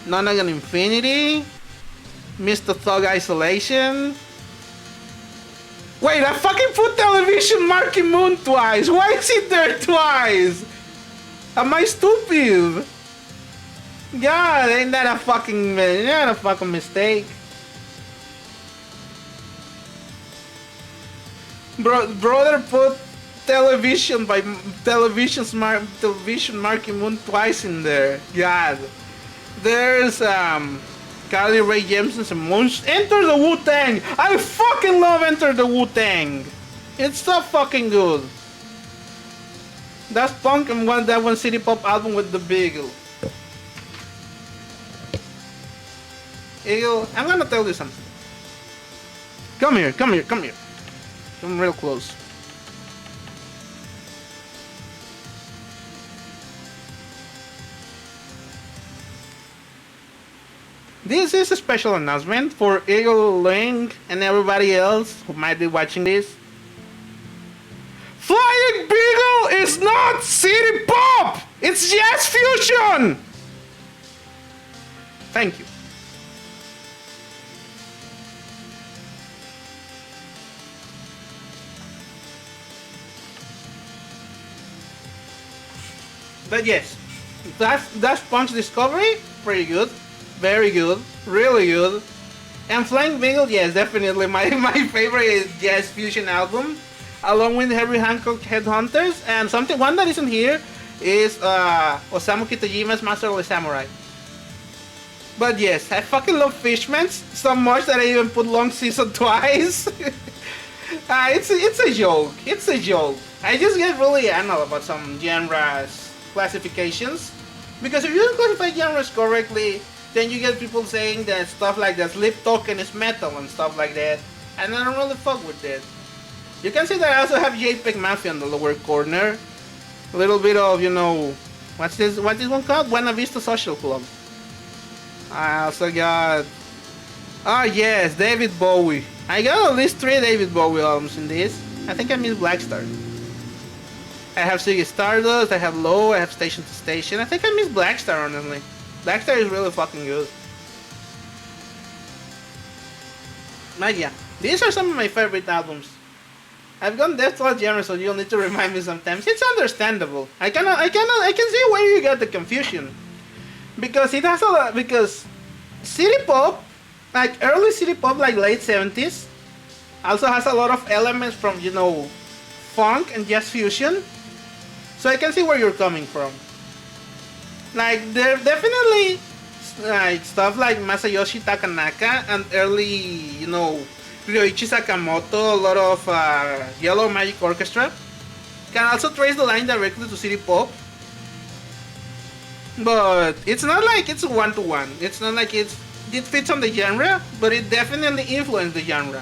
Nonagon Infinity, Mr. Thug Isolation, Wait, I fucking put television Marky Moon twice. Why is it there twice? Am I stupid? God, ain't that a fucking mistake? Brother put television Marky Moon twice in there. God. There's Carly Rae Jepsen's Emotions. Enter the Wu-Tang! I fucking love Enter the Wu-Tang! It's so fucking good. That's Punk and that one City Pop album with the Beagle. Eagle, I'm gonna tell you something. Come here. Come real close. This is a special announcement for Eagle Ling and everybody else who might be watching this. Flying Beagle is not City Pop! It's Jazz Fusion! Thank you. But yes, that's Punk's Discovery, pretty good. Very good, really good. And Flying Beagle, yes, definitely my favorite jazz fusion album, along with Herbie Hancock Headhunters, and one that isn't here is Osamu Kitajima's Master of the Samurai. But yes, I fucking love Fishmans so much that I even put Long Season twice. It's a joke. It's a joke. I just get really anal about some genres classifications, because if you don't classify genres correctly, then you get people saying that stuff like that Sleep Token is metal and stuff like that, and I don't really fuck with that. You can see that I also have JPEG Mafia in the lower corner. A little bit of, what's this one called? Buena Vista Social Club. I also got, yes, David Bowie. I got at least 3 David Bowie albums in this. I think I missed Black Star. I have Ziggy Stardust, I have Low, I have Station to Station. I think I missed Black Star, honestly. Black Star is really fucking good. But yeah, these are some of my favorite albums. I've gone death to all genres, so you'll need to remind me sometimes. It's understandable. I can see where you got the confusion, because it has a lot. Because City Pop, like early City Pop, like late 70s, also has a lot of elements from funk and jazz fusion. So I can see where you're coming from. Like, there definitely like stuff like Masayoshi Takanaka and early, Ryoichi Sakamoto, a lot of Yellow Magic Orchestra. Can also trace the line directly to City Pop. But it's not like it's one-to-one. It's not like it fits on the genre, but it definitely influenced the genre.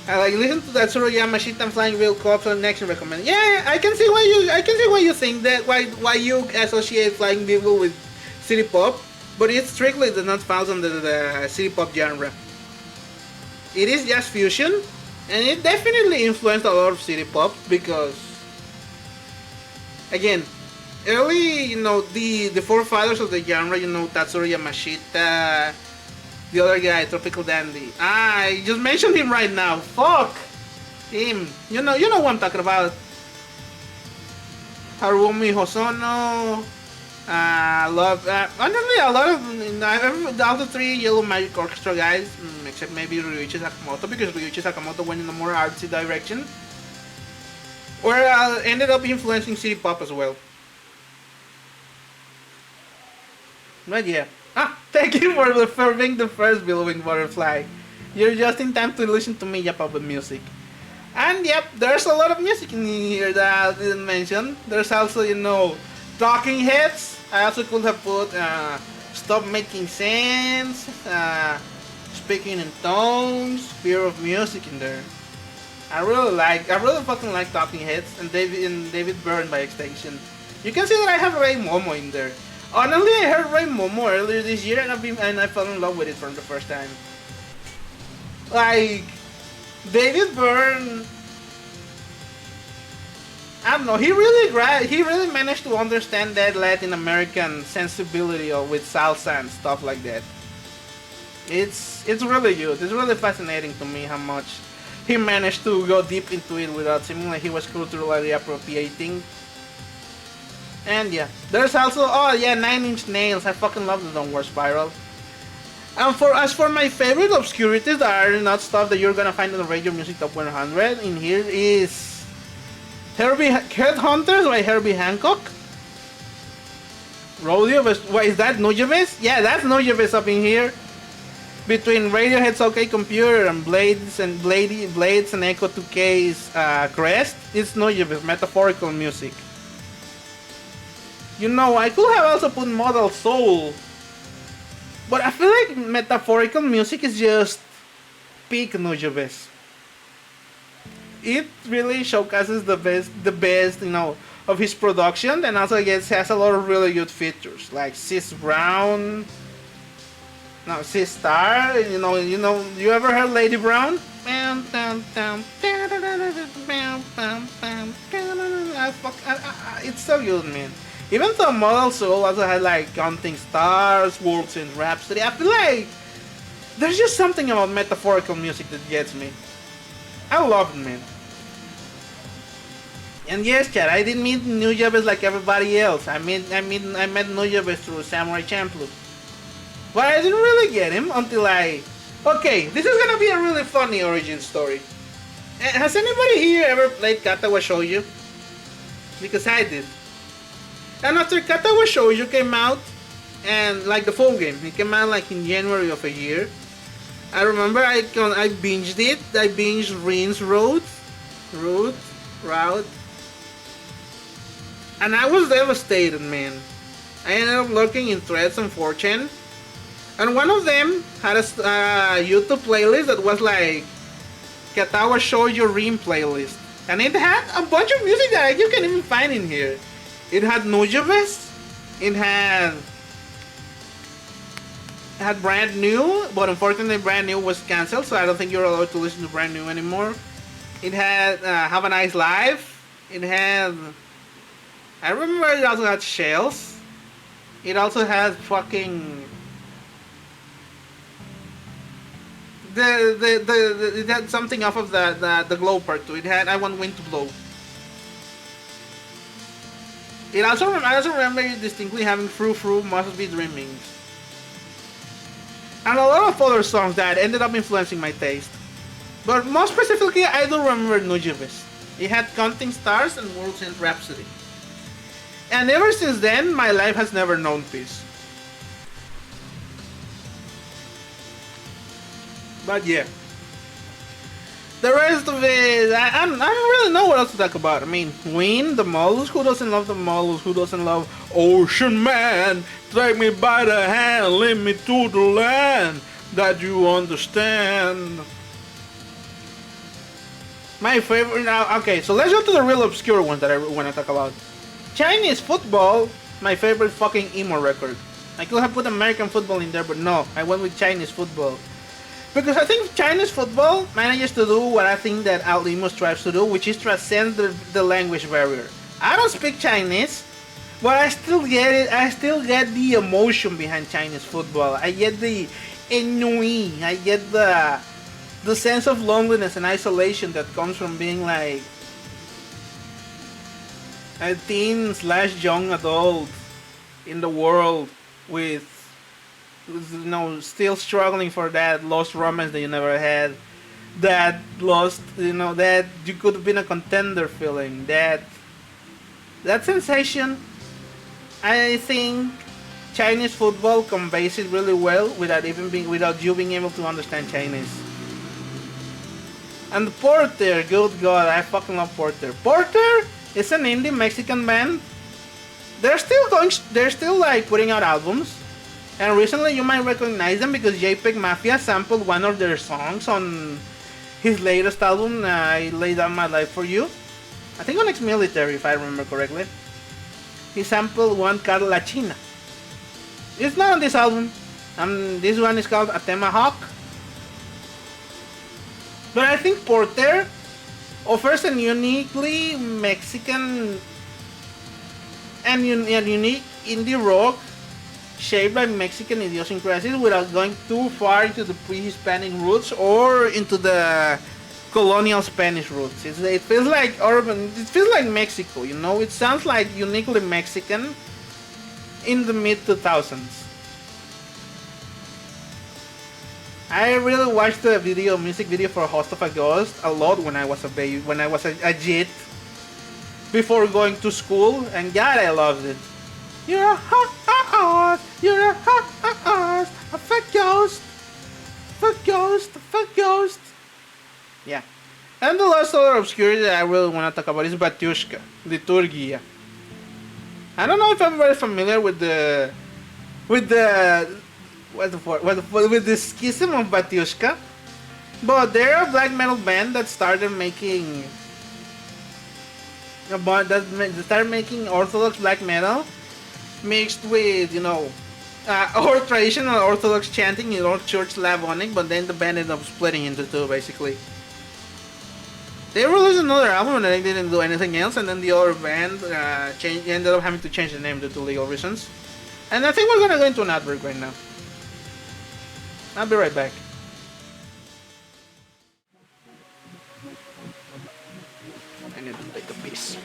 I listen to that Tsuru Yamashita and Flying Wheel Co-op on next recommend. Yeah, I can see why you think that, why you associate Flying Beagle with City Pop, but it strictly does not fall under the City Pop genre. It is jazz fusion, and it definitely influenced a lot of City Pop, because again, early, the forefathers of the genre, Tatsuro Yamashita, the other guy, Tropical Dandy. I just mentioned him right now. Fuck him. You know what I'm talking about. Harumi Hosono. Honestly, a lot of all the 3 Yellow Magic Orchestra guys, except maybe Ryuichi Sakamoto, because Ryuichi Sakamoto went in a more artsy direction, or ended up influencing City Pop as well. But yeah. Thank you for being the first Billowing Butterfly. You're just in time to listen to me yap about music. And yep, there's a lot of music in here that I didn't mention. There's also, Talking Heads. I also could have put Stop Making Sense, Speaking in Tones, Fear of Music in there. I really fucking like Talking Heads and David Byrne by extension. You can see that I have Ray Momo in there. Honestly, I heard Ray Momo earlier this year, and I fell in love with it for the first time. Like, David Byrne, I don't know, he really managed to understand that Latin American sensibility with salsa and stuff like that. It's really good. It's really fascinating to me how much he managed to go deep into it without seeming like he was culturally appropriating. And yeah, there's also, oh yeah, Nine Inch Nails. I fucking love the Downward Spiral. And as for my favorite obscurities that are not stuff that you're gonna find in the Radio Music Top 100, in here is Headhunters by Herbie Hancock. Rodeo, what is that? Nujabes? Yeah, that's Nujabes up in here. Between Radiohead's OK Computer and Blades and Echo 2K's Crest, it's Nujabes, metaphorical music. You know, I could have also put Model Soul, but I feel like metaphorical music is just peak Nujabes. It really showcases the best, you know, of his production, and also has a lot of really good features like Sis Brown, no, Sis Star. You ever heard Lady Brown? It's so good, man. Even though Model Soul also had like Counting Stars, World's End Rhapsody, I feel like there's just something about metaphorical music that gets me. I love it, man. And yes, Chad, I didn't meet Nujabes like everybody else. I met Nujabes through Samurai Champloo. But I didn't really get him until okay, this is gonna be a really funny origin story. Has anybody here ever played Katawa Shoujo? Because I did. And after Katawa Shoujo came out, and like the full game, it came out like in January of a year. I remember I binged it. I binged Rin's Route. And I was devastated, man. I ended up looking in threads on 4chan, and one of them had a YouTube playlist that was like Katawa Shoujo Rin playlist, and it had a bunch of music that you can even find in here. It had Nujabes, it had Brand New, but unfortunately Brand New was cancelled, so I don't think you're allowed to listen to Brand New anymore. It had Have a Nice Life. It had, I remember it also had Shells. It also had fucking it had something off of the Glow part too. It had I Want Wind to Blow. I also remember distinctly having Frou Frou Must Be Dreaming, and a lot of other songs that ended up influencing my taste. But more specifically, I do remember Nujabes. It had Counting Stars and World's End Rhapsody. And ever since then, my life has never known peace. But yeah. The rest of it, I don't really know what else to talk about. I mean, Ween, the Mollusk, who doesn't love the Mollusk? Who doesn't love Ocean Man? Take me by the hand, lead me to the land that you understand. My favorite now, okay, so let's go to the real obscure ones that I want to talk about. Chinese Football, my favorite fucking emo record. I could have put American Football in there, but no, I went with Chinese Football. Because I think Chinese Football manages to do what I think that Al Emo strives to do, which is transcend the language barrier. I don't speak Chinese, but I still get it. I still get the emotion behind Chinese football. I get the ennui. I get the sense of loneliness and isolation that comes from being like a teen/young adult in the world with still struggling for that lost romance that you never had, that lost, that you could have been a contender feeling, that sensation. I think Chinese Football conveys it really well without you being able to understand Chinese. And Porter, good God, I fucking love Porter. Porter is an indie Mexican band. They're still like putting out albums. And recently you might recognize them because JPEG Mafia sampled one of their songs on his latest album, I Lay Down My Life For You. I think on Ex-Military, if I remember correctly. He sampled one called La China. It's not on this album. This one is called Atema Hawk. But I think Porter offers a uniquely Mexican and unique indie rock shaped by Mexican idiosyncrasies without going too far into the pre-Hispanic roots or into the colonial Spanish roots. It feels like urban. It feels like Mexico. You know, it sounds like uniquely Mexican in the mid 2000s. I really watched the music video for Host of a Ghost a lot when I was a baby, when I was a jit, before going to school, and God, I loved it. You're a hot, you're a hot, a fuck ghost, fuck ghost. Yeah. And the last other obscurity that I really want to talk about is Batiushka, Liturgia. I don't know if everybody's familiar with the with the schism of Batiushka, but they're a black metal band that started making orthodox black metal mixed with, you know, or traditional orthodox chanting in old church Slavonic, but then the band ended up splitting into two basically. They released another album and they didn't do anything else, and then the other band ended up having to change the name due to legal reasons. And I think we're gonna go into an ad break right now. I'll be right back. I need to take a piss.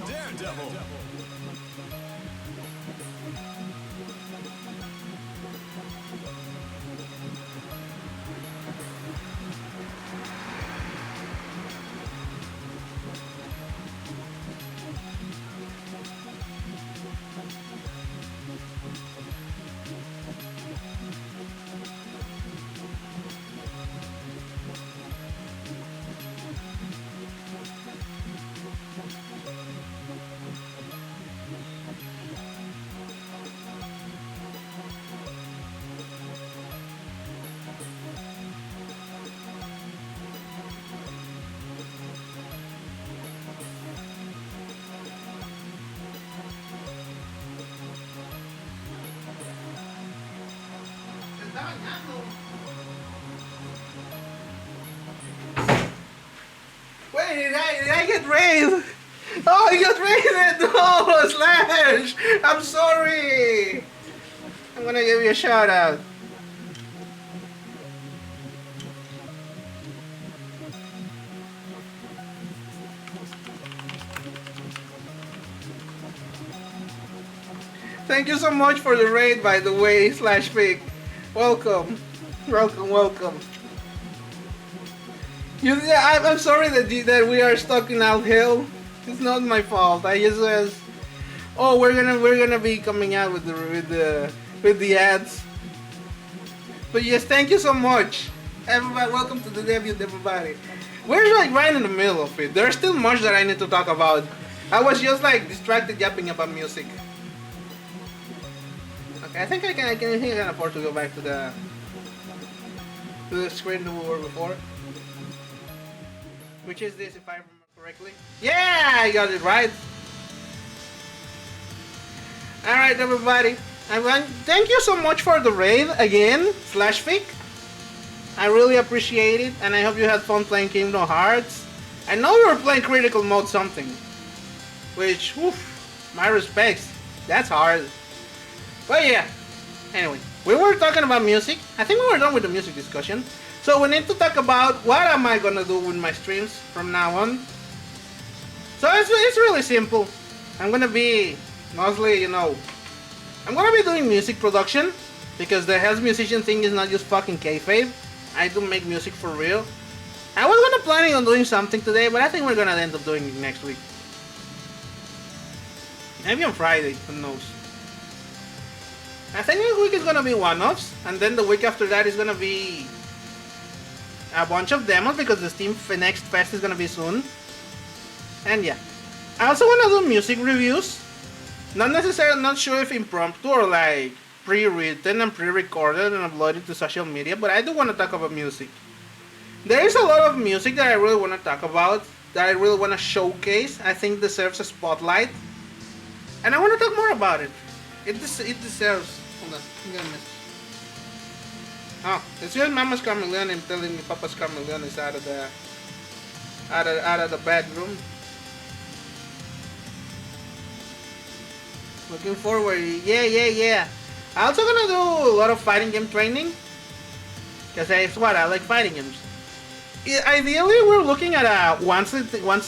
Daredevil. Wait, did I get raised? Oh, I got raised! No, Slash! I'm sorry! I'm gonna give you a shout out. Thank you so much for the raid, by the way, Slash Pig. Welcome. Welcome. I'm sorry that we are stuck in Alt Hill. It's not my fault. I just was, oh, we're gonna be coming out with the ads. But yes, thank you so much, everybody. Welcome to the debut, everybody. We're like right in the middle of it. There's still much that I need to talk about. I was just like distracted yapping about music. Okay, I think I can afford to go back to the screen that we were before. Which is this, if I remember correctly? Yeah, I got it right. Alright, everybody. Thank you so much for the raid again, Slashfic. I really appreciate it, and I hope you had fun playing Kingdom Hearts. I know you were playing Critical Mode something. Which, woof, my respects. That's hard. But yeah, anyway, we were talking about music. I think we were done with the music discussion. So we need to talk about what am I gonna do with my streams from now on. So it's really simple. I'm gonna be mostly, you know, I'm gonna be doing music production because the Hell's Musician thing is not just fucking kayfabe. I do make music for real. I was gonna planning on doing something today, but I think we're gonna end up doing it next week. Maybe on Friday, who knows. I think next week is gonna be one-offs, and then the week after that is gonna be a bunch of demos because the Steam next fest is gonna be soon. And yeah, I also wanna do music reviews. Not necessarily, not sure if impromptu or like pre-written and pre-recorded and uploaded to social media, but I do wanna talk about music. There is a lot of music that I really wanna talk about, that I really wanna showcase. I think deserves a spotlight, and I wanna talk more about it. It deserves. Hold on, I'm gonna miss. Oh, it's just Mama's Carmelian and telling me Papa's Carmelian is out of the bedroom. Looking forward. Yeah. I'm also gonna do a lot of fighting game training, cause that's what I like, fighting games. Ideally, we're looking at a once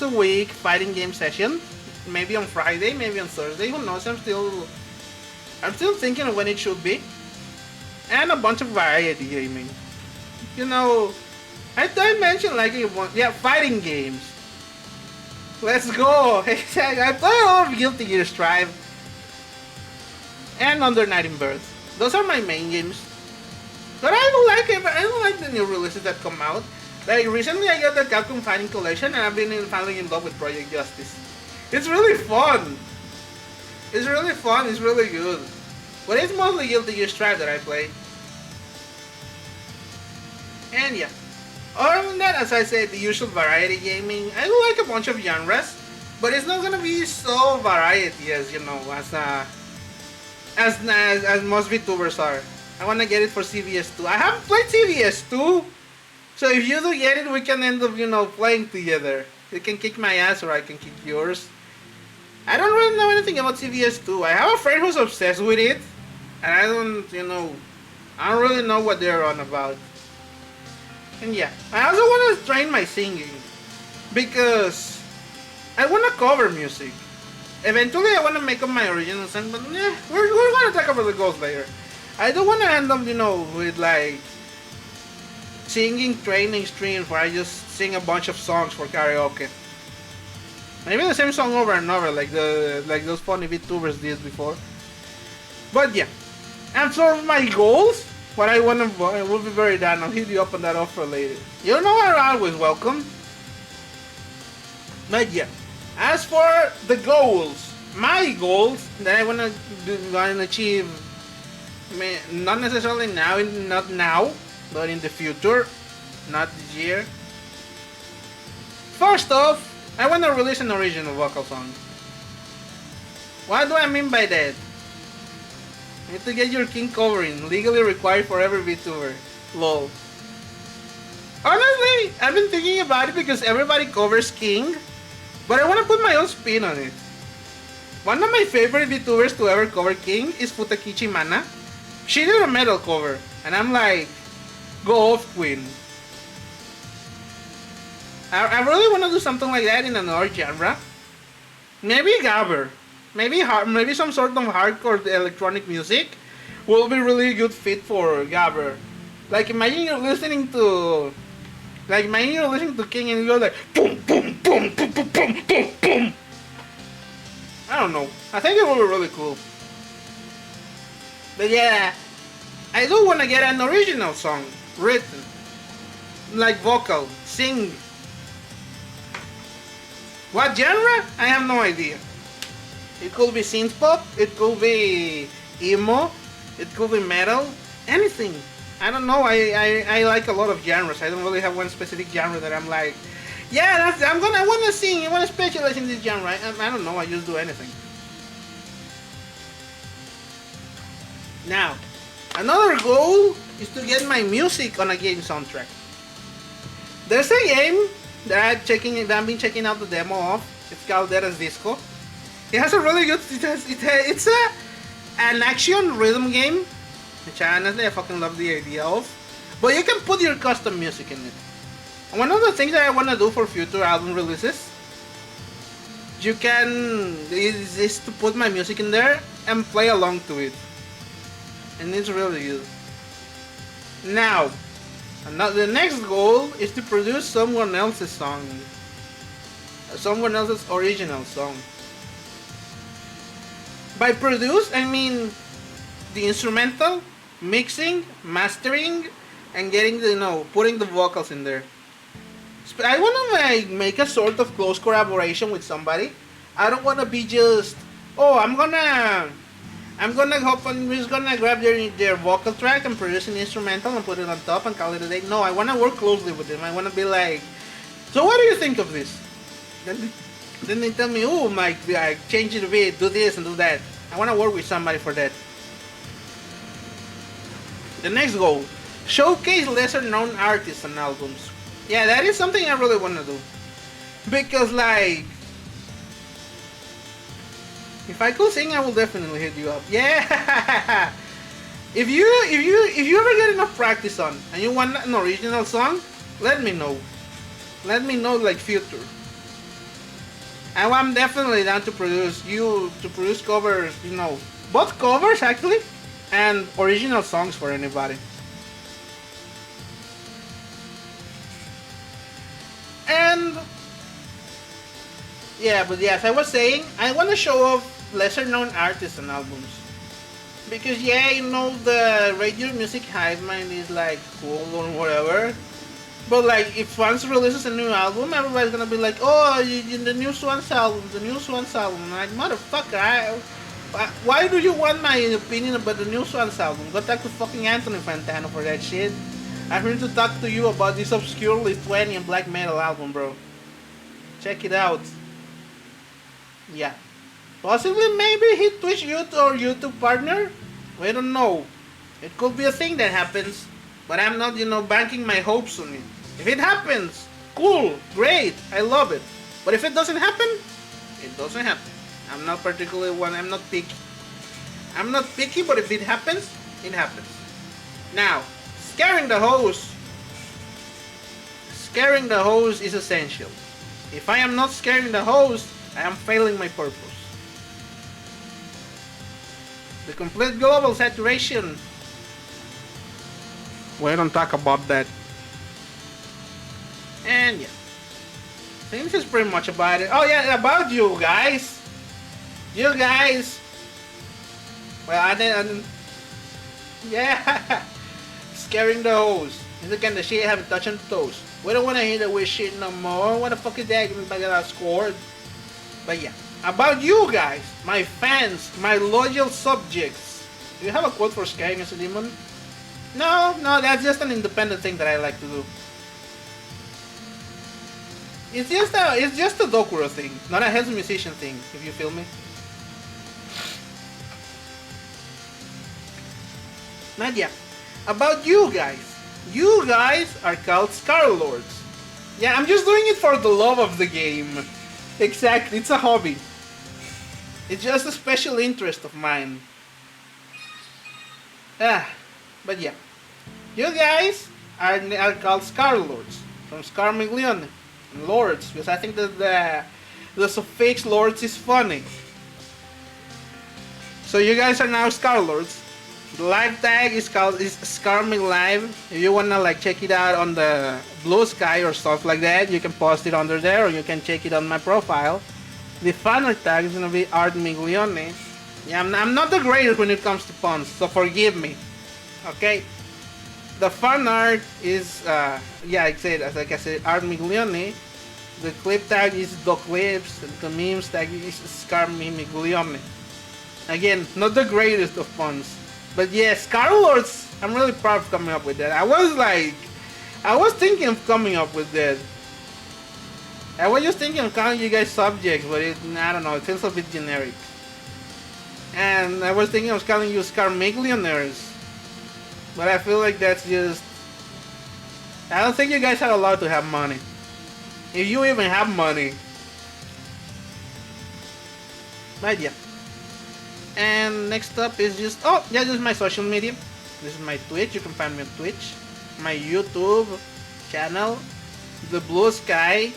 a week fighting game session. Maybe on Friday, maybe on Thursday. Who knows? I'm still thinking of when it should be. And a bunch of variety gaming. You know, I mentioned like fighting games. Let's go. I play a lot of Guilty Gear Strive and Under Night in Birth. Those are my main games. But I don't like it. I don't like the new releases that come out. Like recently, I got the Capcom Fighting Collection, and I've been falling in love with Project Justice. It's really fun. It's really good. But it's mostly Guilty Gear Strive that I play. And yeah. Other than that, as I said, the usual variety gaming. I do like a bunch of genres, but it's not gonna be so variety as you know, as most VTubers are. I wanna get it for CVS2. I haven't played CVS2, so if you do get it, we can end up, playing together. You can kick my ass or I can kick yours. I don't really know anything about CVS2. I have a friend who's obsessed with it, and I don't really know what they're on about. And yeah, I also want to train my singing, because I want to cover music. Eventually I want to make up my original song, but we're going to talk about the goals later. I don't want to end up, with like singing training streams where I just sing a bunch of songs for karaoke. Maybe the same song over and over, like those funny VTubers did before. But yeah, and for my goals, what I want to, I will be very down. I'll hit you up on that offer later. You know I'm always welcome. But yeah, as for the goals, my goals that I want to achieve, not necessarily not now, but in the future, not this year. First off, I want to release an original vocal song. What do I mean by that? You need to get your King covering, legally required for every VTuber. Lol. Honestly, I've been thinking about it because everybody covers King, but I want to put my own spin on it. One of my favorite VTubers to ever cover King is Futakichi Mana. She did a metal cover, and I'm like, go off, Queen. I really want to do something like that in another genre. Maybe Gabber. Maybe some sort of hardcore electronic music will be really good fit for Gabber. Like imagine you're listening to King and you go like boom boom boom boom boom boom boom boom. I don't know. I think it will be really cool. But yeah, I do want to get an original song written, like vocal, sing. What genre? I have no idea. It could be synth pop, it could be emo, it could be metal, anything. I don't know. I like a lot of genres. I don't really have one specific genre that I'm like, yeah, I want to sing. I want to specialize in this genre. I don't know. I just do anything. Now, another goal is to get my music on a game soundtrack. There's a game that I've been checking out the demo of. It's called Deada's Disco. It has a really good. It's an action rhythm game, which honestly I fucking love the idea of. But you can put your custom music in it. And one of the things that I want to do for future album releases, is to put my music in there and play along to it. And it's really good. Now, the next goal is to produce someone else's song. Someone else's original song. By produce, I mean the instrumental, mixing, mastering, and getting the, putting the vocals in there. I want to like make a sort of close collaboration with somebody. I don't want to be just, oh, I'm gonna hope I'm just gonna grab their vocal track and produce an instrumental and put it on top and call it a day. No, I want to work closely with them. I want to be like, so what do you think of this? Then they tell me, oh, Mike, change it a bit, do this and do that. I want to work with somebody for that. The next goal, showcase lesser known artists and albums. Yeah, that is something I really want to do. Because like, if I could sing, I will definitely hit you up. Yeah. If you ever get enough practice on and you want an original song, let me know. Let me know like future. And I'm definitely down to produce covers, both covers actually, and original songs for anybody. And yeah, but yes, I was saying I want to show off lesser known artists and albums. Because yeah, the radio music hive mind is like cool or whatever. But like, if Swans releases a new album, everybody's gonna be like, oh, the new Swans album, the new Swans album. I'm like, motherfucker, why do you want my opinion about the new Swans album? Go talk to fucking Anthony Fantano for that shit. I'm here to talk to you about this obscure Lithuanian black metal album, bro. Check it out. Yeah. Possibly, maybe hit Twitch or YouTube partner? We don't know. It could be a thing that happens. But I'm not, banking my hopes on it. If it happens, cool, great, I love it. But if it doesn't happen, it doesn't happen. I'm not particularly I'm not picky. I'm not picky, but if it happens, it happens. Now, scaring the host is essential. If I am not scaring the host, I am failing my purpose. The complete global saturation. We don't talk about that. And yeah, I think this is pretty much about it. Oh yeah, about you guys. You guys. Well, I didn't. Yeah. Scaring the host. It's the kind of shit I haven't touched on the toes. We don't want to hear that weird shit no more. What the fuck is that? Give me back that scored. But yeah, about you guys, my fans, my loyal subjects. Do you have a quote for scaring as a demon? No, that's just an independent thing that I like to do. It's just a Dokuro thing, not a Heads Musician thing, if you feel me. Not yet. About you guys. You guys are called Scarlords. Yeah, I'm just doing it for the love of the game. Exactly, it's a hobby. It's just a special interest of mine. But yeah, you guys are called Scarlords from Scarmiglione and Lords, because I think that the suffix Lords is funny. So you guys are now Scarlords. The live tag is Scarming Live. If you wanna check it out on the Blue Sky or stuff like that, you can post it under there, or you can check it on my profile. The fan art tag is gonna be Art Miglione. Yeah, I'm not the greatest when it comes to puns, so forgive me. Okay, the fan art is like I said, Art Miglione. The clip tag is Do Clips, and the memes tag is Scarmi Miglione. Again, not the greatest of puns, but yeah, Scarlords. I'm really proud of coming up with that. I was thinking of coming up with that. I was just thinking of calling you guys subjects, but I don't know, it feels a bit generic. And I was thinking of calling you Scarmiglionaires. But I feel like that's just... I don't think you guys are allowed to have money. If you even have money. But yeah. And next up is just... Oh, yeah, this is my social media. This is my Twitch. You can find me on Twitch. My YouTube channel. The Blue Sky.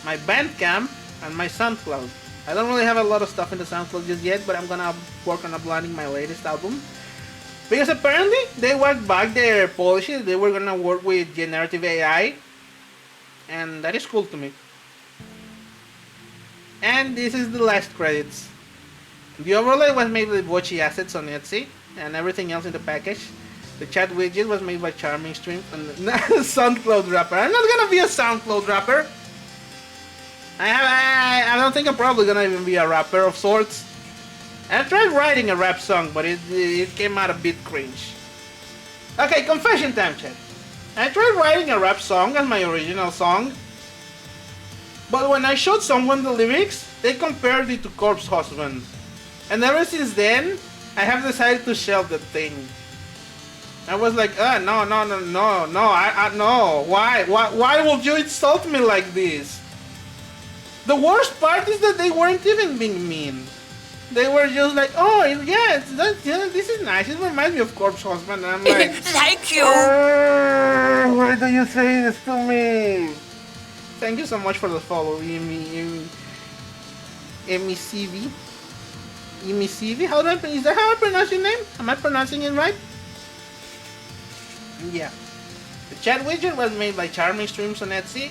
My Bandcamp. And my SoundCloud. I don't really have a lot of stuff in the SoundCloud just yet, but I'm gonna work on uploading my latest album. Because apparently they walked back their policies. They were gonna work with generative AI. And that is cool to me. And this is the last credits. The overlay was made with Voci assets on Etsy. and everything else in the package. The chat widget was made by Charming Stream and SoundCloud rapper. I'm not gonna be a SoundCloud rapper. I don't think I'm probably gonna even be a rapper of sorts. I tried writing a rap song, but it came out a bit cringe. Okay, confession time, chat. I tried writing a rap song as my original song, but when I showed someone the lyrics, they compared it to Corpse Husband. And ever since then, I have decided to shelve that thing. I was like, no, why would you insult me like this? The worst part is that they weren't even being mean. They were just like, oh, yeah, this is nice. It reminds me of Corpse Husband. And I'm like, Thank you. Why do you say this to me? Thank you so much for the follow, Emi CV. Emi CV? Is that how I pronounce your name? Am I pronouncing it right? Yeah. The chat widget was made by Charming Streams on Etsy.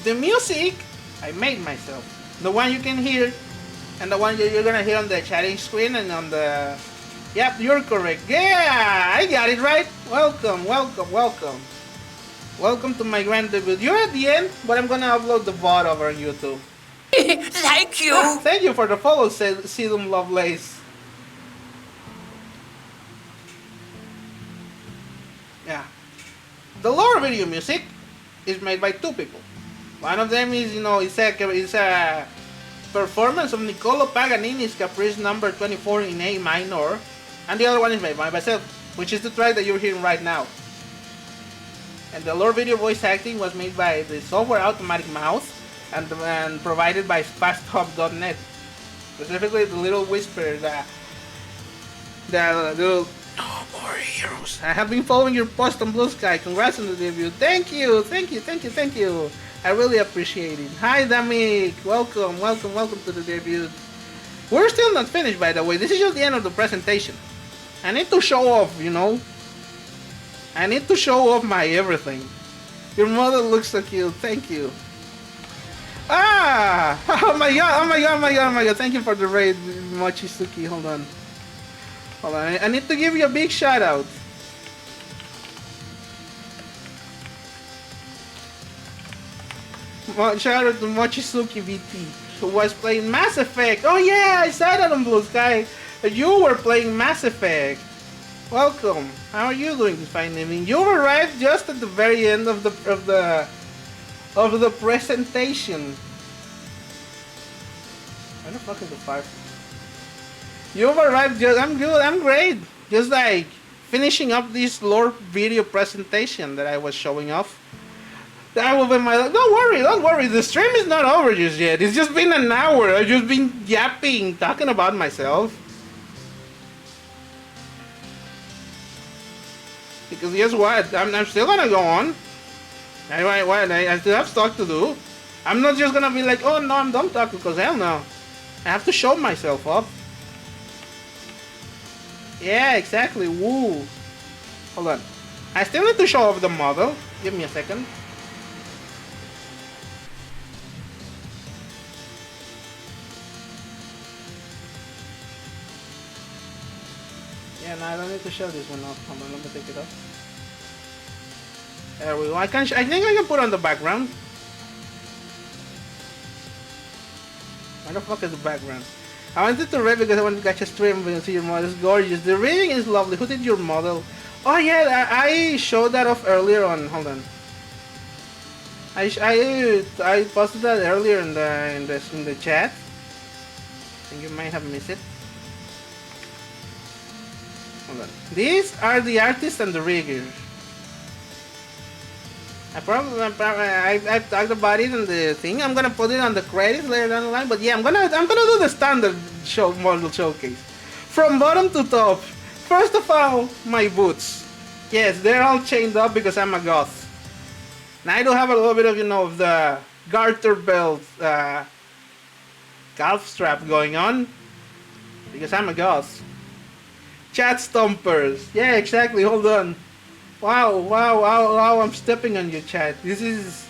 The music, I made myself. The one you can hear, and the one you're gonna hear on the chatting screen and on the... Yep, you're correct. Yeah, I got it right. Welcome. Welcome to my grand debut. You're at the end, but I'm gonna upload the VOD over on YouTube. Thank you. Thank you for the follow, Sedum Lovelace. Yeah. The lore video music is made by two people. One of them is, it's a performance of Niccolo Paganini's Caprice number 24 in A minor, and the other one is made by myself, which is the track that you're hearing right now. And the lore video voice acting was made by the software Automatic Mouse and provided by FastHub.net. Specifically, the little whisper, the little "No more heroes." I have been following your post on Blue Sky. Congrats on the debut. Thank you. I really appreciate it. Hi, Damik. Welcome to the debut. We're still not finished, by the way. This is just the end of the presentation. I need to show off, I need to show off my everything. Your mother looks so cute. Thank you. Ah! Oh my god. Thank you for the raid, Mochizuki. Hold on. I need to give you a big shout out. Shout out to Mochizuki VT, who was playing Mass Effect. Oh yeah, I saw that on Blue Sky. You were playing Mass Effect. Welcome. How are you doing this fine evening? You arrived just at the very end of the presentation. Where the fuck is the fire? You've arrived just... I'm good, I'm great. Just like finishing up this lore video presentation that I was showing off. That will be my... Don't worry. The stream is not over just yet. It's just been an hour. I've just been yapping, talking about myself. Because guess what? I'm still gonna go on. I still have stuff to do. I'm not just gonna be like, oh no, I'm done talking, because hell no. I have to show myself up. Yeah, exactly. Woo. Hold on. I still need to show off the model. Give me a second. Yeah, no, I don't need to show this one off. Hold on, let me take it off. There we go. I think I can put on the background. Where the fuck is the background? I wanted to read because I wanted to catch a stream and see your model. It's gorgeous. The reading is lovely. Who did your model? Oh yeah, I showed that off earlier on. Hold on. I posted that earlier in the chat. I think you might have missed it. Hold on. These are the artists and the riggers. I've talked about it in the thing. I'm gonna put it on the credits later down the line. But yeah, I'm gonna do the standard model showcase from bottom to top. First of all, my boots. Yes, they're all chained up because I'm a goth. Now I do have a little bit of of the garter belt calf strap going on because I'm a goth. Chat stompers. Yeah, exactly. Hold on. Wow, I'm stepping on your chat. This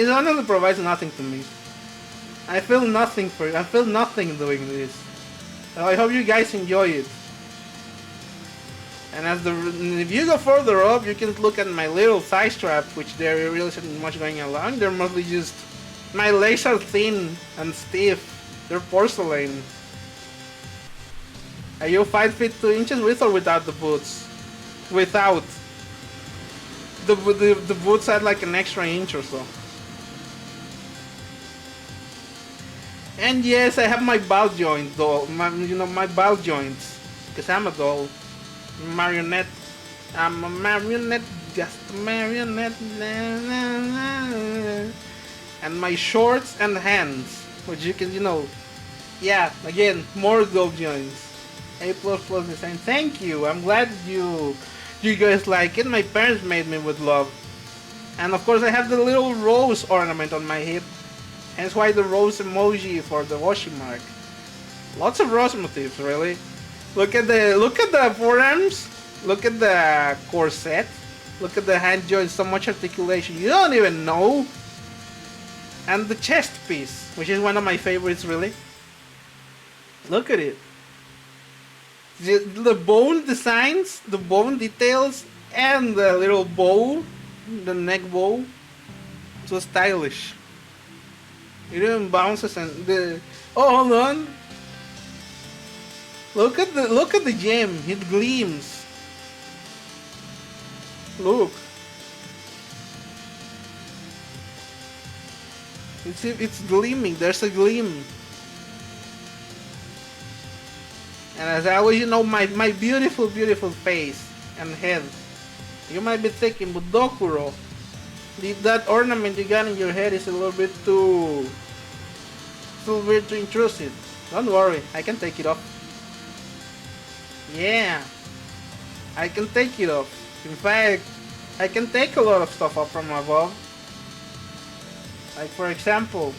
honestly provides nothing to me. I feel nothing doing this. So I hope you guys enjoy it. And if you go further up, you can look at my little thigh straps, which there really isn't much going along. They're mostly just, my legs are thin and stiff. They're porcelain. Are you 5 feet 2 inches with or without the boots? Without. The boots add like an extra inch or so. And yes, I have my ball joint doll. My ball joints. Because I'm a doll. Marionette. I'm a marionette. Just a marionette. And my shorts and hands. Which you can, yeah, again, more doll joints. A++ design. Thank you. I'm glad you guys like it. My parents made me with love. And of course I have the little rose ornament on my hip. Hence why the rose emoji for the washi mark. Lots of rose motifs, really. Look at the forearms. Look at the corset. Look at the hand joints. So much articulation. You don't even know. And the chest piece, which is one of my favorites, really. Look at it. The bone designs, the bone details, and the little bow, the neck bow. So stylish. It even bounces and the. Oh, hold on. Look at the gem. It gleams. Look. It's gleaming. There's a gleam. And as I always, my beautiful, beautiful face and head. You might be thinking, but Dokuro, that ornament you got in your head is a little bit too intrusive. Don't worry, I can take it off. Yeah, I can take it off. In fact, I can take a lot of stuff off from above. Like for example,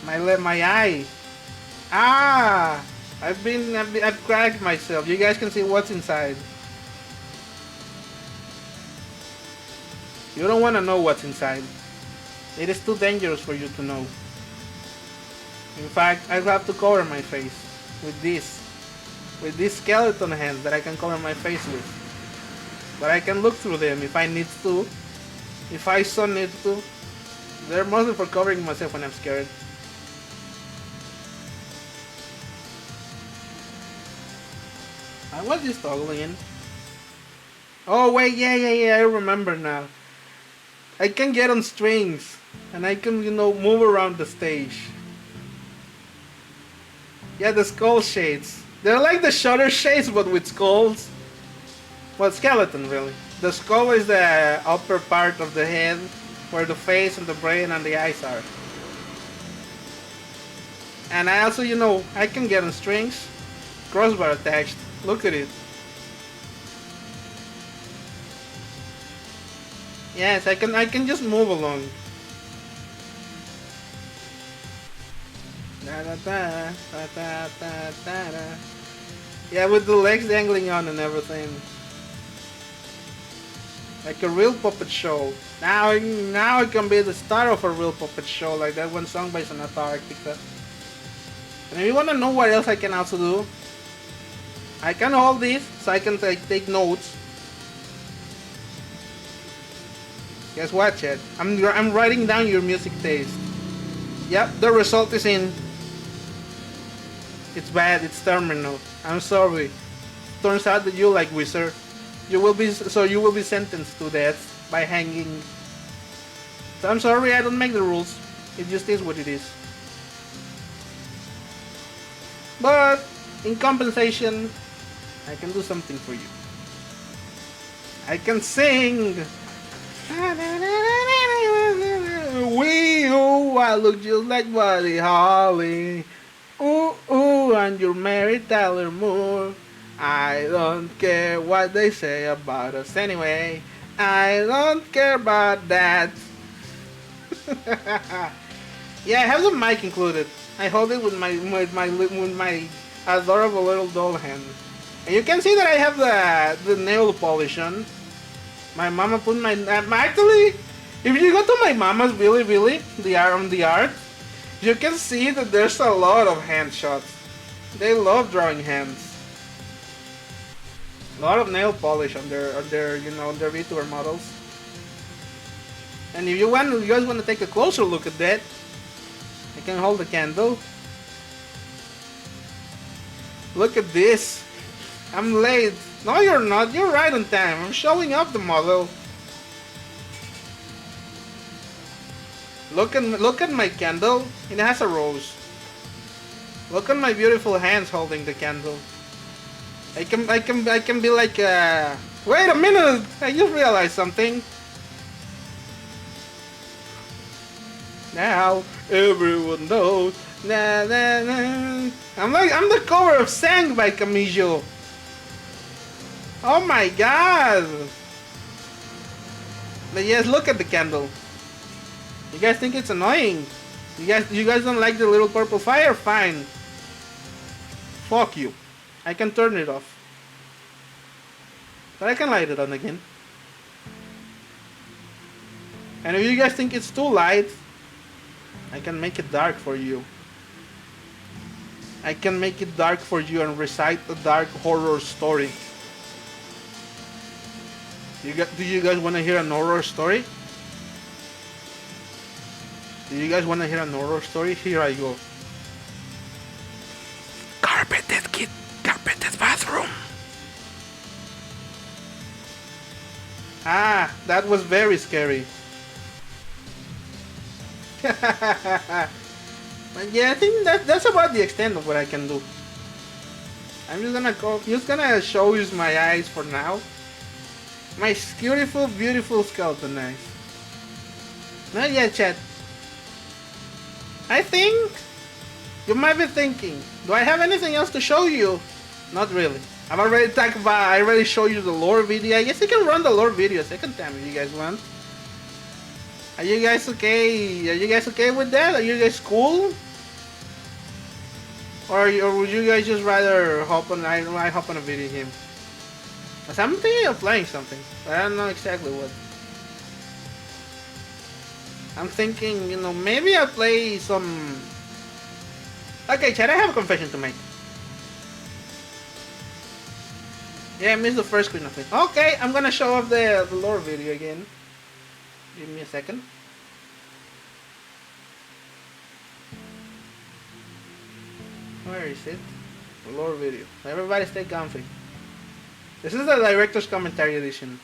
my eye. Ah, I've cracked myself. You guys can see what's inside. You don't want to know what's inside. It is too dangerous for you to know. In fact, I have to cover my face with these skeleton hands that I can cover my face with. But I can look through them if I need to. If I so need to. They're mostly for covering myself when I'm scared. I was just toggling. Oh wait, yeah, I remember now. I can get on strings and I can, move around the stage. Yeah, the skull shades. They're like the shutter shades but with skulls. Well, skeleton really. The skull is the upper part of the head where the face and the brain and the eyes are. And I also, I can get on strings. Crossbar attached. Look at it. Yes, I can just move along. Yeah, with the legs dangling on and everything. Like a real puppet show. Now I can be the star of a real puppet show, like that one song by Sonata Arctica. And if you wanna know what else I can also do, I can hold this so I can take notes. Guess what, Chad? I'm writing down your music taste. Yep, the result is in. It's bad. It's terminal. I'm sorry. Turns out that you like Wizard. You will be sentenced to death by hanging. So I'm sorry. I don't make the rules. It just is what it is. But in compensation, I can do something for you. I can sing. Wee-oo, I look just like Buddy Holly. Ooh, and you're Mary Tyler Moore. I don't care what they say about us anyway. I don't care about that. Yeah, I have the mic included. I hold it with my adorable little doll hand. And you can see that I have the nail polish on. My mama put my actually, if you go to my mama's Billy, the art, you can see that there's a lot of hand shots. They love drawing hands. A lot of nail polish on their you know, on their VTuber models. And if you guys want to take a closer look at that, I can hold the candle. Look at this. I'm late. No, you're not. You're right on time. I'm showing off the model. Look at my candle. It has a rose. Look at my beautiful hands holding the candle. I can be like wait a minute! I just realized something. Now everyone knows. Na, na, na. I'm the cover of Sang by Camijo. Oh my god! But yes, look at the candle. You guys think it's annoying? You guys don't like the little purple fire? Fine. Fuck you. I can turn it off. But I can light it on again. And if you guys think it's too light, I can make it dark for you. I can make it dark for you and recite a dark horror story. Do you guys want to hear an horror story? Do you guys want to hear an horror story? Here I go. Carpeted kid, carpeted bathroom. Ah, that was very scary. But yeah, I think that's about the extent of what I can do. I'm just gonna show you my eyes for now. My beautiful, beautiful skeleton eyes. Not yet, chat. I think you might be thinking, do I have anything else to show you? Not really. I've already talked about. I already showed you the lore video. I guess I can run the lore video a second time if you guys want. Are you guys okay? Are you guys okay with that? Are you guys cool? Or would you guys just rather hop on? I hop on a video game. Cause I'm thinking of playing something, but I don't know exactly what. I'm thinking, you know, maybe I'll play some. Okay, chat. I have a confession to make. Yeah, I missed the first screen of it. Okay, I'm gonna show off the lore video again. Give me a second. Where is it? The lore video. Everybody stay comfy. This is the director's commentary edition.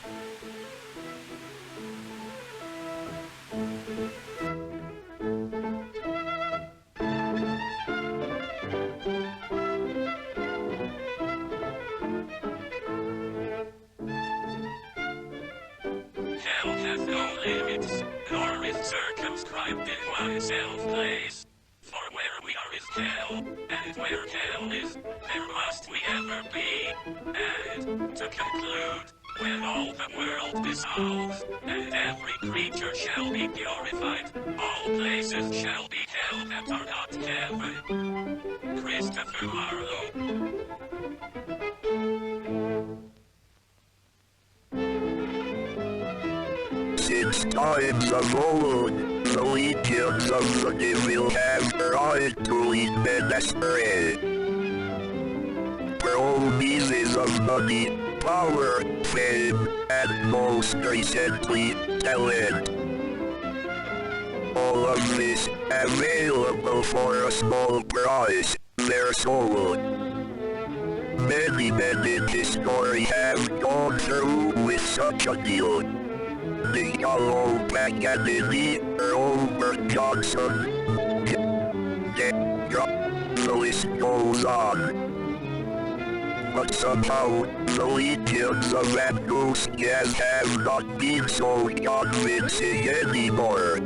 Hell has no limits, nor is circumscribed in oneself place. For where we are is hell, and where hell is, there must we ever be. And, to conclude, when all the world dissolves, and every creature shall be purified, all places shall be hell that are not heaven. Christopher Marlowe. Since times of old, the legions of the devil have tried to lead men astray. For all means of money, power, fame, and most recently, talent. All of this available for a small price, their soul. Many men in history have gone through with such a deal. The Yellow Paganini, Robert Johnson, the list goes on. But somehow, the legions of Ambrosias have not been so convincing anymore.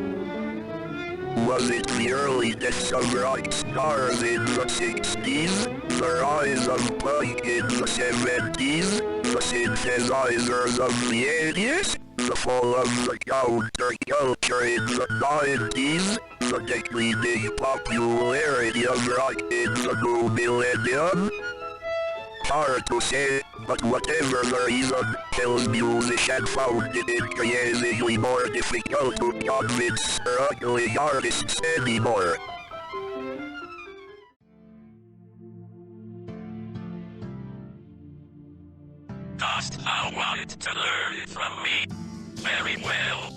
Was it the earliness of rock stars in the 60s, the rise of punk in the 70s, the synthesizers of the 80s? The fall of the counterculture in the 90s, the declining popularity of rock in the new millennium? Hard to say, but whatever the reason, Hell's musicians found it increasingly more difficult to convince struggling artists anymore. must now want to learn it from me. Very well.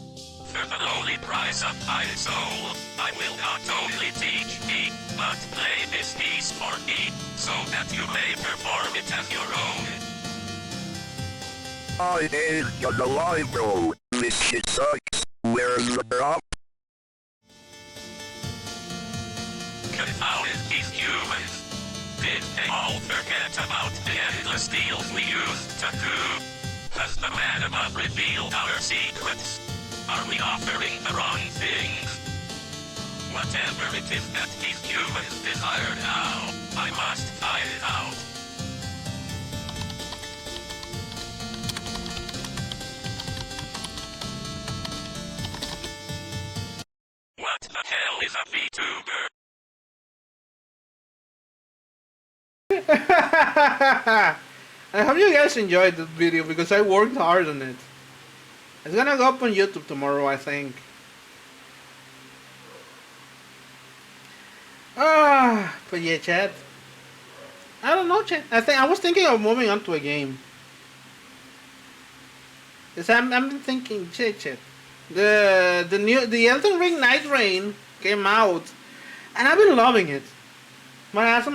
For the lowly price of my soul, I will not only teach thee, but play this piece for thee, so that you may perform it as your own. I ain't gonna lie, bro. This shit sucks. Where's the prop? Confounded these humans. Did they all forget about the endless deals we used to do? Has the man above revealed our secrets? Are we offering the wrong things? Whatever it is that these humans desire now, I must find it out. What the hell is a VTuber? I hope you guys enjoyed this video because I worked hard on it. It's gonna go up on YouTube tomorrow, I think. But yeah, chat. I don't know, chat. I was thinking of moving on to a game. Cause I'm thinking, chat. The Elden Ring Night Rain came out, and I've been loving it. But as